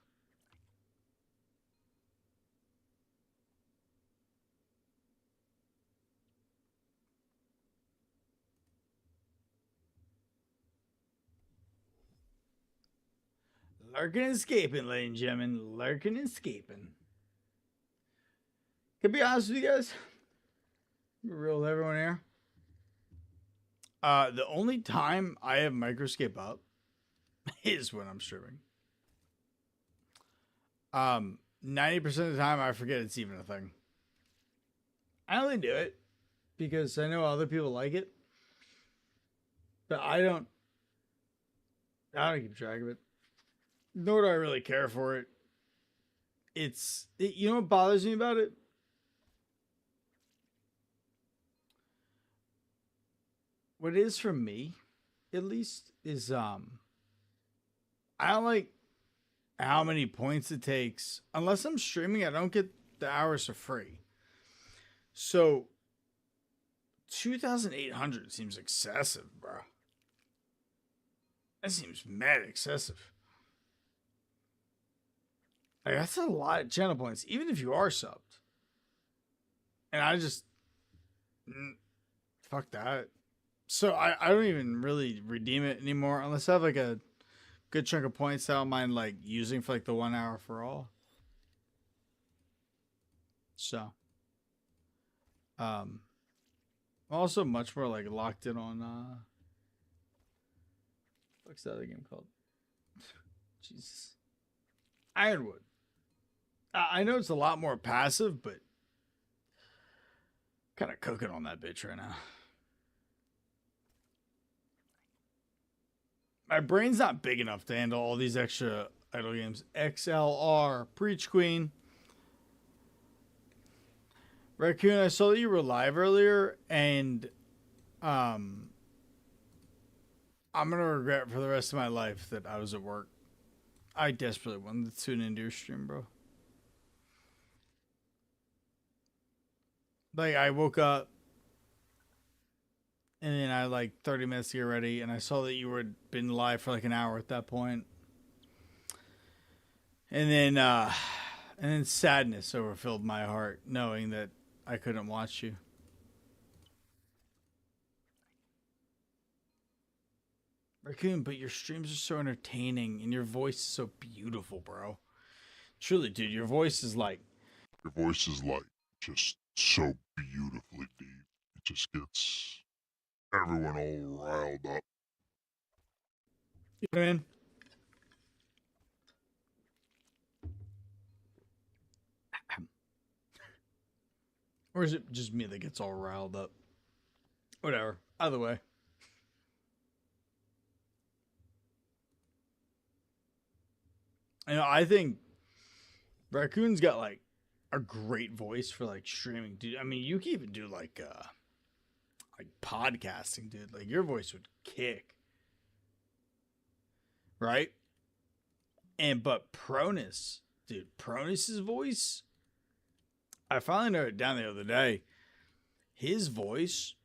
Lurking and escaping, ladies and gentlemen. Lurking and escaping. Can be honest with you guys. Be real with everyone here. The only time I have microscape up is when I'm streaming. 90% of the time I forget it's even a thing. I only do it because I know other people like it, but I don't. I don't keep track of it. Nor do I really care for it. You know what bothers me about it? What it is for me, at least, is I don't like how many points it takes. Unless I'm streaming, I don't get the hours for free. So 2,800 seems excessive, bro. That seems mad excessive. Like, that's a lot of channel points, even if you are subbed. And I just fuck that. So I don't even really redeem it anymore unless I have like a good chunk of points that I don't mind like using for like the 1 hour for all. So I'm also much more like locked in on what's that other game called? Jesus. Ironwood. I know it's a lot more passive, but kind of cooking on that bitch right now. My brain's not big enough to handle all these extra idle games. XLR, Preach Queen. Raccoon, I saw that you were live earlier, and I'm gonna regret for the rest of my life that I was at work. I desperately wanted to tune into your stream, bro. Like, I woke up, and then I had like 30 minutes to get ready, and I saw that you were been live for like an hour at that point. And then sadness overfilled my heart, knowing that I couldn't watch you. Raccoon, but your streams are so entertaining, and your voice is so beautiful, bro. Truly, dude, your voice is like... Your voice is like just so beautifully deep. It just gets everyone all riled up. You know what I mean? Or is it just me that gets all riled up? Whatever. Either way. You know, I think Raccoon's got like a great voice for like streaming, dude. I mean, you can even do like podcasting, dude. Like your voice would kick. Right? But Pronus, dude, Pronus's voice, I finally noted it down the other day. His voice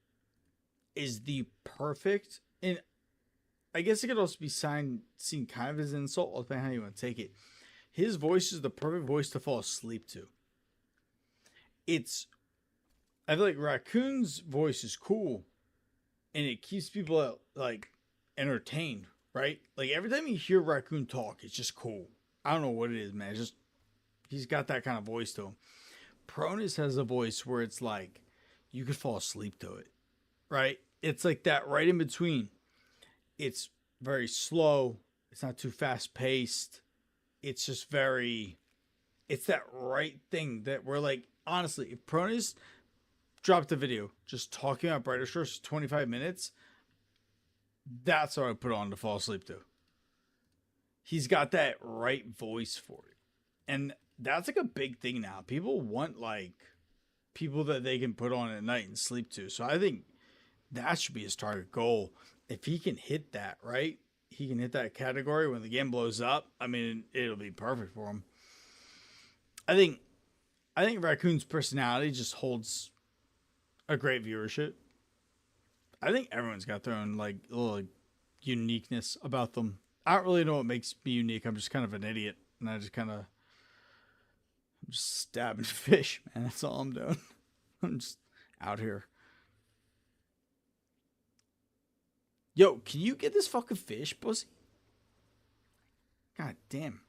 is the perfect, and I guess it could also be seen kind of as an insult, depending on how you want to take it. His voice is the perfect voice to fall asleep to. I feel like Raccoon's voice is cool, and it keeps people like entertained, right? Like every time you hear Raccoon talk, it's just cool. I don't know what it is, man. It's just he's got that kind of voice to him. Pronus has a voice where it's like you could fall asleep to it, right? It's like that right in between. It's very slow. It's not too fast paced. It's just it's that right thing that we're like, honestly, if Pronus dropped a video just talking about Brighter Shores for 25 minutes, that's what I put on to fall asleep to. He's got that right voice for it. And that's like a big thing now. People want like people that they can put on at night and sleep to. So I think that should be his target goal. If he can hit that, right? He can hit that category when the game blows up. I mean, it'll be perfect for him. I think Raccoon's personality just holds a great viewership. I think everyone's got their own like little like, uniqueness about them. I don't really know what makes me unique. I'm just kind of an idiot, and I'm just stabbing fish, man. That's all I'm doing. I'm just out here. Yo, can you get this fucking fish, pussy? God damn.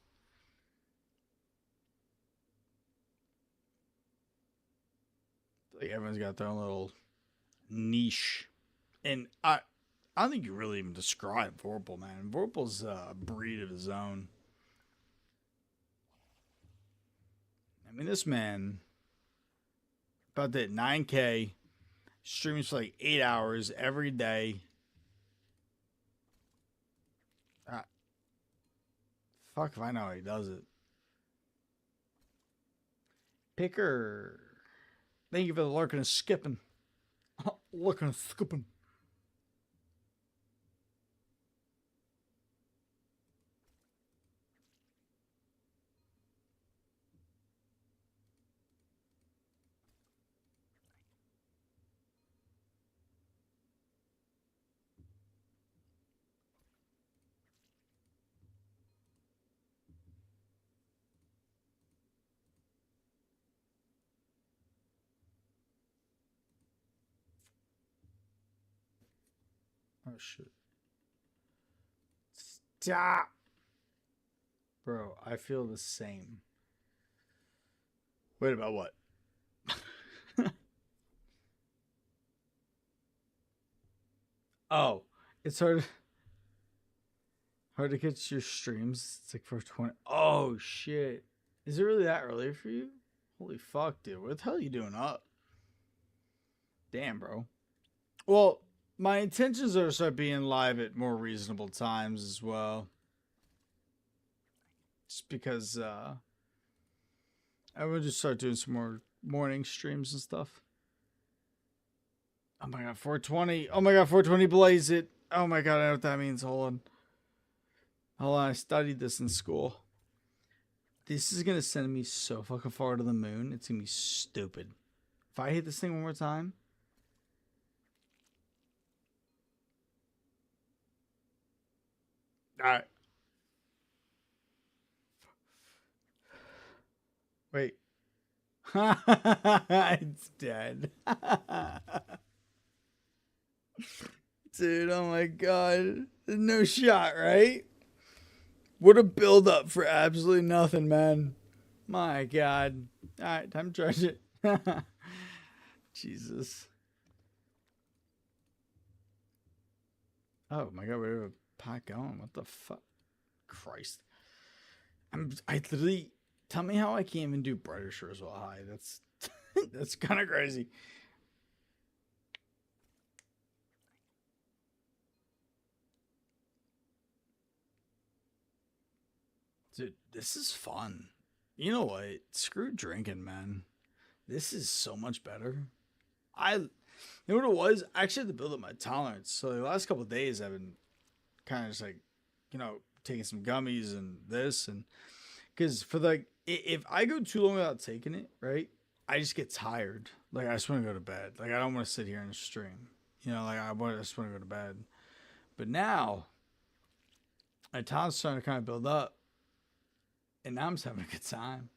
Like everyone's got their own little niche. And I don't think you really even describe Vorpal, man. Vorpal's a breed of his own. I mean, this man About to hit 9K. Streams for like 8 hours every day. Fuck if I know how he does it. Picker. Thank you for the lurking and skipping. Lurking and skipping. Oh shit. Stop. Bro, I feel the same. Wait, about what? Oh, it's hard to catch your streams. It's like 4:20. Oh shit. Is it really that early for you? Holy fuck, dude. What the hell are you doing up? Damn, bro. Well, my intentions are to start being live at more reasonable times as well. Just because I will just start doing some more morning streams and stuff. Oh my god, 420. Oh my god, 420 blaze it. Oh my god, I know what that means. Hold on. Hold on, I studied this in school. This is gonna send me so fucking far to the moon. It's gonna be stupid. If I hit this thing one more time. Alright. Wait. It's dead. Dude, oh my god. There's no shot, right? What a build up for absolutely nothing, man. My god. Alright, time to charge it. Jesus. Oh my god, we have a pot going. What the fuck? Christ. I literally, tell me how I can't even do brighter shores while high. That's that's kind of crazy. Dude, this is fun. You know what? Screw drinking, man. This is so much better. You know what it was? I actually had to build up my tolerance. So the last couple of days, I've been kind of just like, taking some gummies and this, and because for if I go too long without taking it, right, I just get tired. Like I just want to go to bed. Like I don't want to sit here and stream. Like I just want to go to bed. But now, my tolerance is starting to kind of build up, and now I'm just having a good time.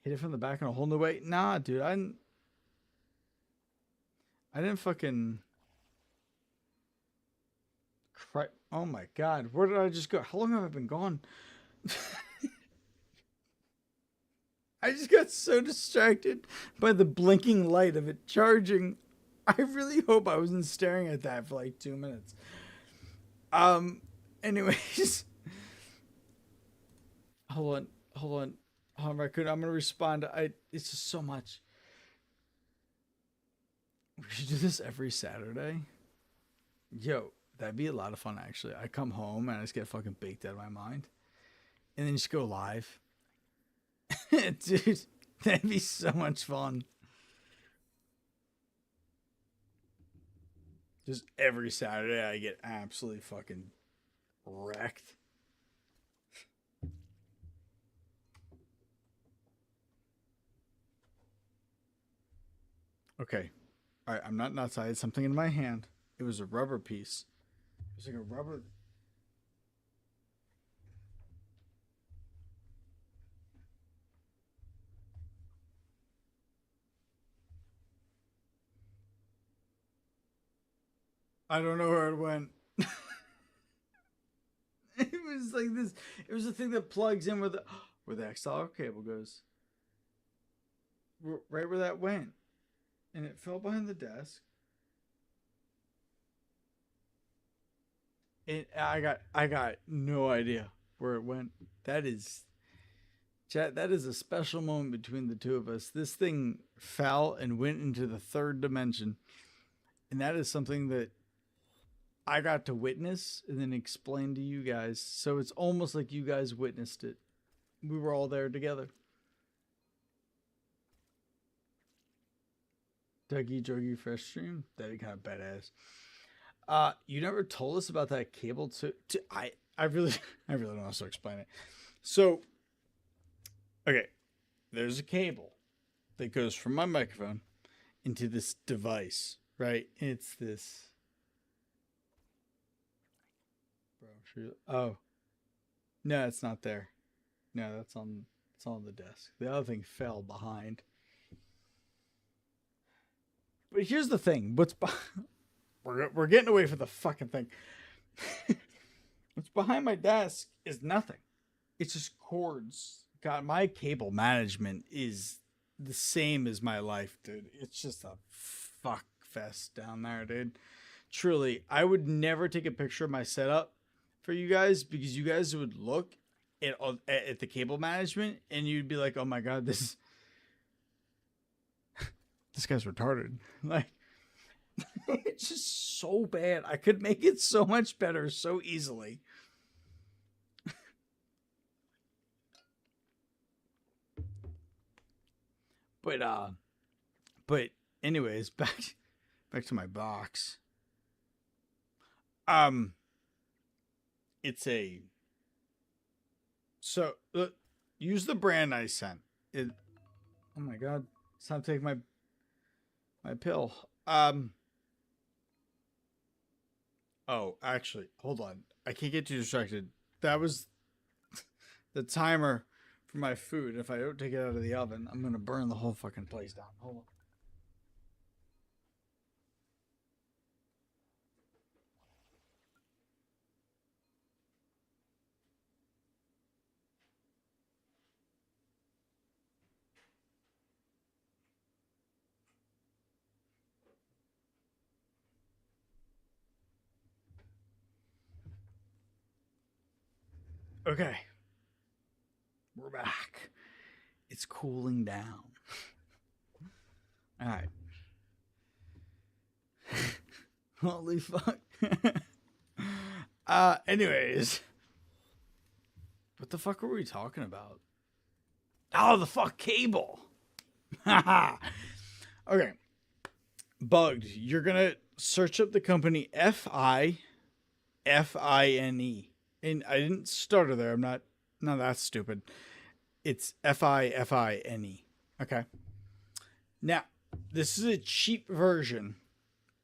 Hit it from the back in a whole new way. Nah, dude, I didn't fucking cry. Oh my god, where did I just go? How long have I been gone? I just got so distracted by the blinking light of it charging. I really hope I wasn't staring at that for like 2 minutes. Anyways. Hold on, Raccoon. I'm gonna respond. It's just so much. We should do this every Saturday. Yo, that'd be a lot of fun actually. I come home and I just get fucking baked out of my mind. And then just go live. Dude, that'd be so much fun. Just every Saturday I get absolutely fucking wrecked. Okay. Alright, I'm not nuts. I had something in my hand. It was a rubber piece. It was like a rubber. I don't know where it went. It was like this. It was the thing that plugs in where the XLR cable goes. Right where that went. And it fell behind the desk. I got no idea where it went. That is Chat, that is a special moment between the two of us. This thing fell and went into the third dimension. And that is something that I got to witness and then explain to you guys. So it's almost like you guys witnessed it. We were all there together. Dougie Druggy Fresh Stream. That'd be kind of badass. You never told us about that cable I really I really don't know how to explain it. So okay, there's a cable that goes from my microphone into this device, right? It's this oh. No, it's not there. No, it's on the desk. The other thing fell behind. But here's the thing. We're getting away from the fucking thing. What's behind my desk is nothing. It's just cords. God, my cable management is the same as my life, dude. It's just a fuck fest down there, dude. Truly, I would never take a picture of my setup for you guys because you guys would look at the cable management and you'd be like, "Oh my god, this guy's retarded." Like, it's just so bad. I could make it so much better so easily. But anyways, back to my box. It's a so use the brand I sent. Oh my god, it's time to take my pill. Oh, actually, hold on. I can't get too distracted. That was the timer for my food. If I don't take it out of the oven, I'm gonna burn the whole fucking place down. Hold on. Okay. We're back. It's cooling down. All right. Holy fuck. Anyways. What the fuck were we talking about? Oh, the fuck cable. Okay. Bugged. You're gonna search up the company FIFINE. And I didn't stutter there. I'm not that stupid. It's FIFINE. Okay. Now, this is a cheap version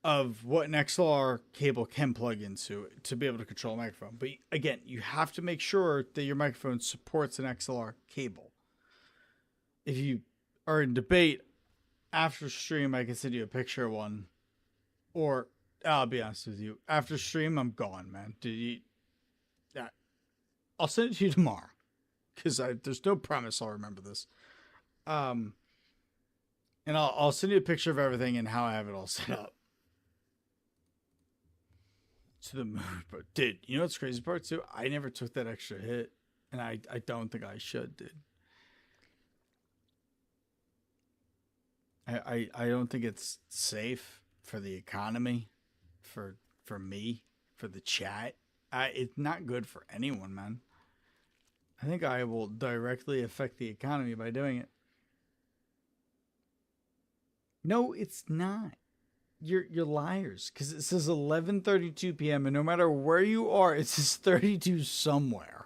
of what an XLR cable can plug into to be able to control a microphone. But again, you have to make sure that your microphone supports an XLR cable. If you are in debate after stream, I can send you a picture of one. Or I'll be honest with you, after stream, I'm gone, man. I'll send it to you tomorrow because there's no promise I'll remember this. And I'll send you a picture of everything and how I have it all set up. To the moon, but dude, you know what's crazy part too? I never took that extra hit, and I don't think I should, dude. I don't think it's safe for the economy, for me, for the chat. It's not good for anyone, man. I think I will directly affect the economy by doing it. No, it's not. You're liars, because it says 11:32 p.m. and no matter where you are, it says 32 somewhere.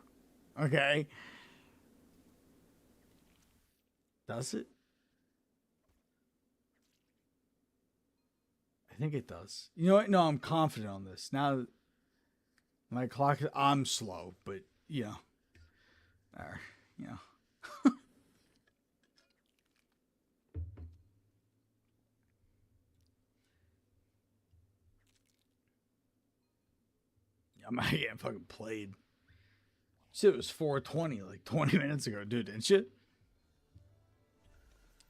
Okay? Does it? I think it does. You know what? No, I'm confident on this. Now, my clock, I'm slow, but, you know. I'm not getting fucking played. You said it was 4:20 like 20 minutes ago, dude, didn't you?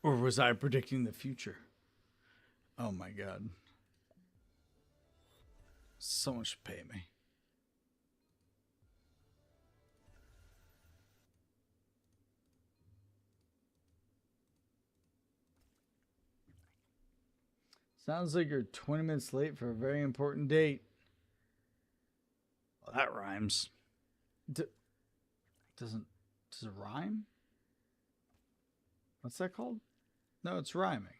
Or was I predicting the future? Oh my god. Someone should pay me. Sounds like you're 20 minutes late for a very important date. Well, that rhymes. Does it rhyme? What's that called? No, it's rhyming.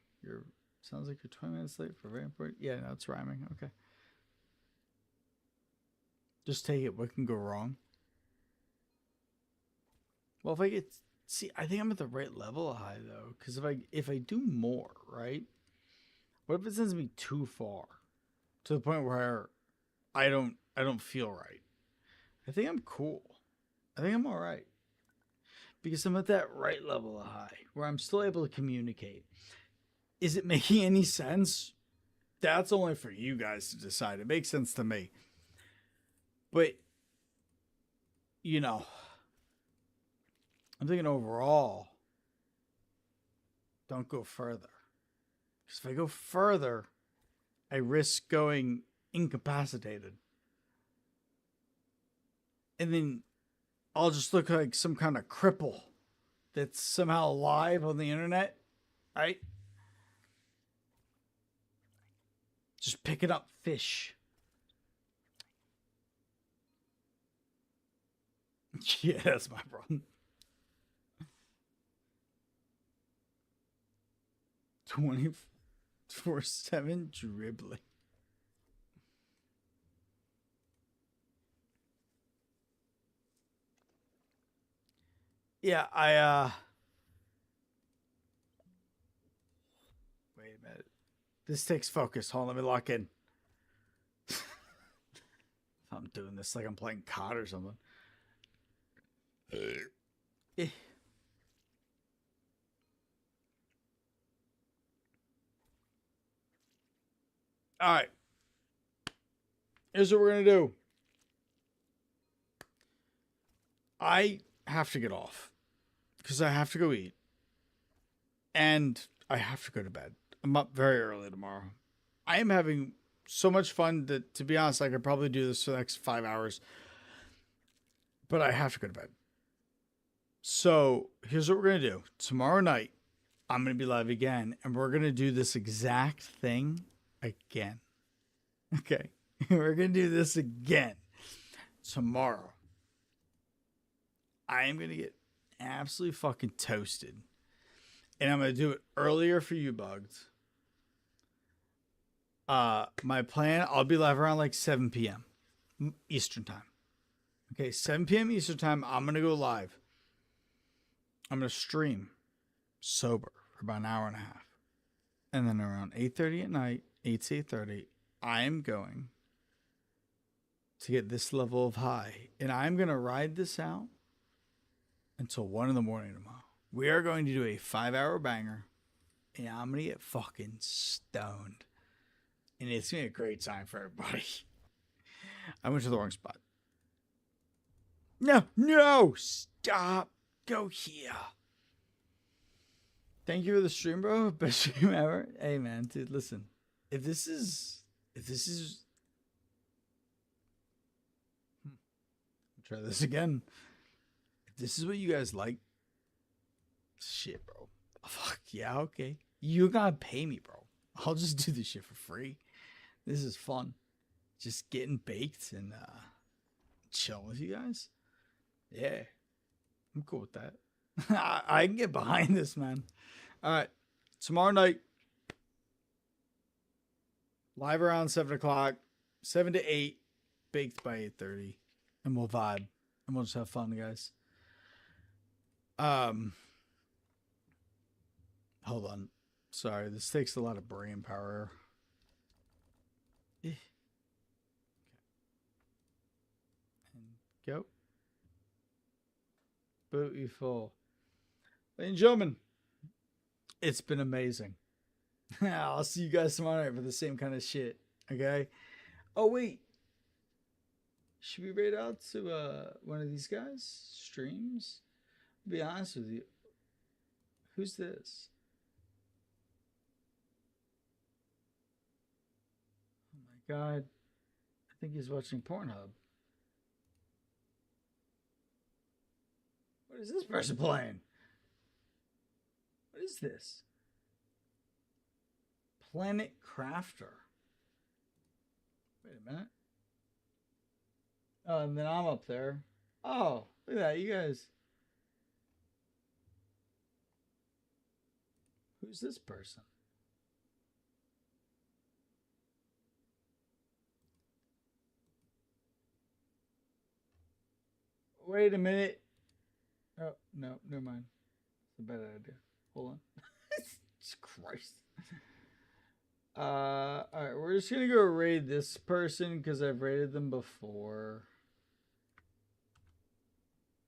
Sounds like you're 20 minutes late for a very important. Yeah, no, it's rhyming. Okay. Just take it. What can go wrong? Well, I think I'm at the right level of high though, because if I do more, right? What if it sends me too far, to the point where I don't feel right? I think I'm cool. I think I'm all right, because I'm at that right level of high where I'm still able to communicate. Is it making any sense? That's only for you guys to decide. It makes sense to me. But, you know, I'm thinking overall, don't go further. Because if I go further, I risk going incapacitated. And then I'll just look like some kind of cripple that's somehow alive on the internet, right? Just picking up fish. Yeah, that's my problem. 24/7 dribbling. Yeah, wait a minute. This takes focus. Hold on, let me lock in. I'm doing this like I'm playing COD or something. Eh. All right. Here's what we're going to do. I have to get off because I have to go eat. And I have to go to bed. I'm up very early tomorrow. I am having so much fun that, to be honest, I could probably do this for the next 5 hours. But I have to go to bed. So here's what we're going to do. Tomorrow night, I'm going to be live again. And we're going to do this exact thing again. Okay. We're going to do this again tomorrow. I am going to get absolutely fucking toasted. And I'm going to do it earlier for you, Bugs. My plan, I'll be live around like 7 p.m. Eastern time. Okay, 7 p.m. Eastern time, I'm going to go live. I'm going to stream sober for about an hour and a half. And then around 8:30 at night, 8 to 8:30, I am going to get this level of high. And I'm going to ride this out until 1 in the morning tomorrow. We are going to do a 5-hour banger. And I'm going to get fucking stoned. And it's going to be a great time for everybody. I went to the wrong spot. No, stop. Go here. Thank you for the stream, bro. Best stream ever. Hey, man, dude, listen. If this is, try this again. If this is what you guys like, shit, bro. Fuck yeah, okay. You gotta pay me, bro. I'll just do this shit for free. This is fun. Just getting baked and chilling with you guys. Yeah, I'm cool with that. I can get behind this, man. All right, tomorrow night, live around 7 o'clock, 7 to 8, baked by 8:30, and we'll vibe and we'll just have fun, guys. Hold on. Sorry, this takes a lot of brain power. Okay. And go. Beautiful. Ladies and gentlemen, it's been amazing. I'll see you guys tomorrow night for the same kind of shit. Okay? Oh, wait. Should we raid out to one of these guys' streams? To be honest with you. Who's this? Oh my god. I think he's watching Pornhub. What is this person playing? What is this? Planet Crafter. Wait a minute. Oh, and then I'm up there. Oh, look at that, you guys. Who's this person? Wait a minute. Oh, no, never mind. It's a bad idea. Hold on. Jesus Christ. Alright, we're just gonna go raid this person because I've raided them before.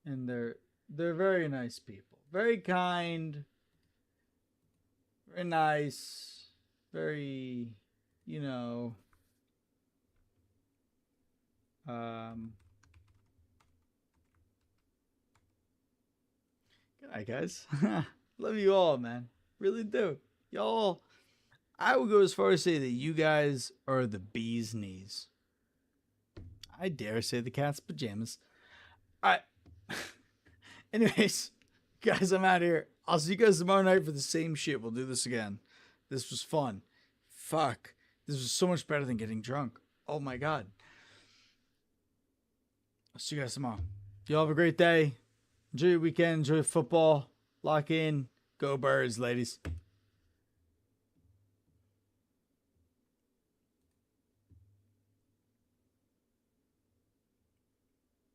And they're very nice people. Very kind. Very nice. Very, you know. Good night, guys. Love you all, man. Really do. Y'all, I would go as far as say that you guys are the bee's knees. I dare say the cat's pajamas. Alright. Anyways, guys, I'm out of here. I'll see you guys tomorrow night for the same shit. We'll do this again. This was fun. Fuck. This was so much better than getting drunk. Oh my god. I'll see you guys tomorrow. Y'all have a great day. Enjoy your weekend. Enjoy football. Lock in. Go Birds, ladies.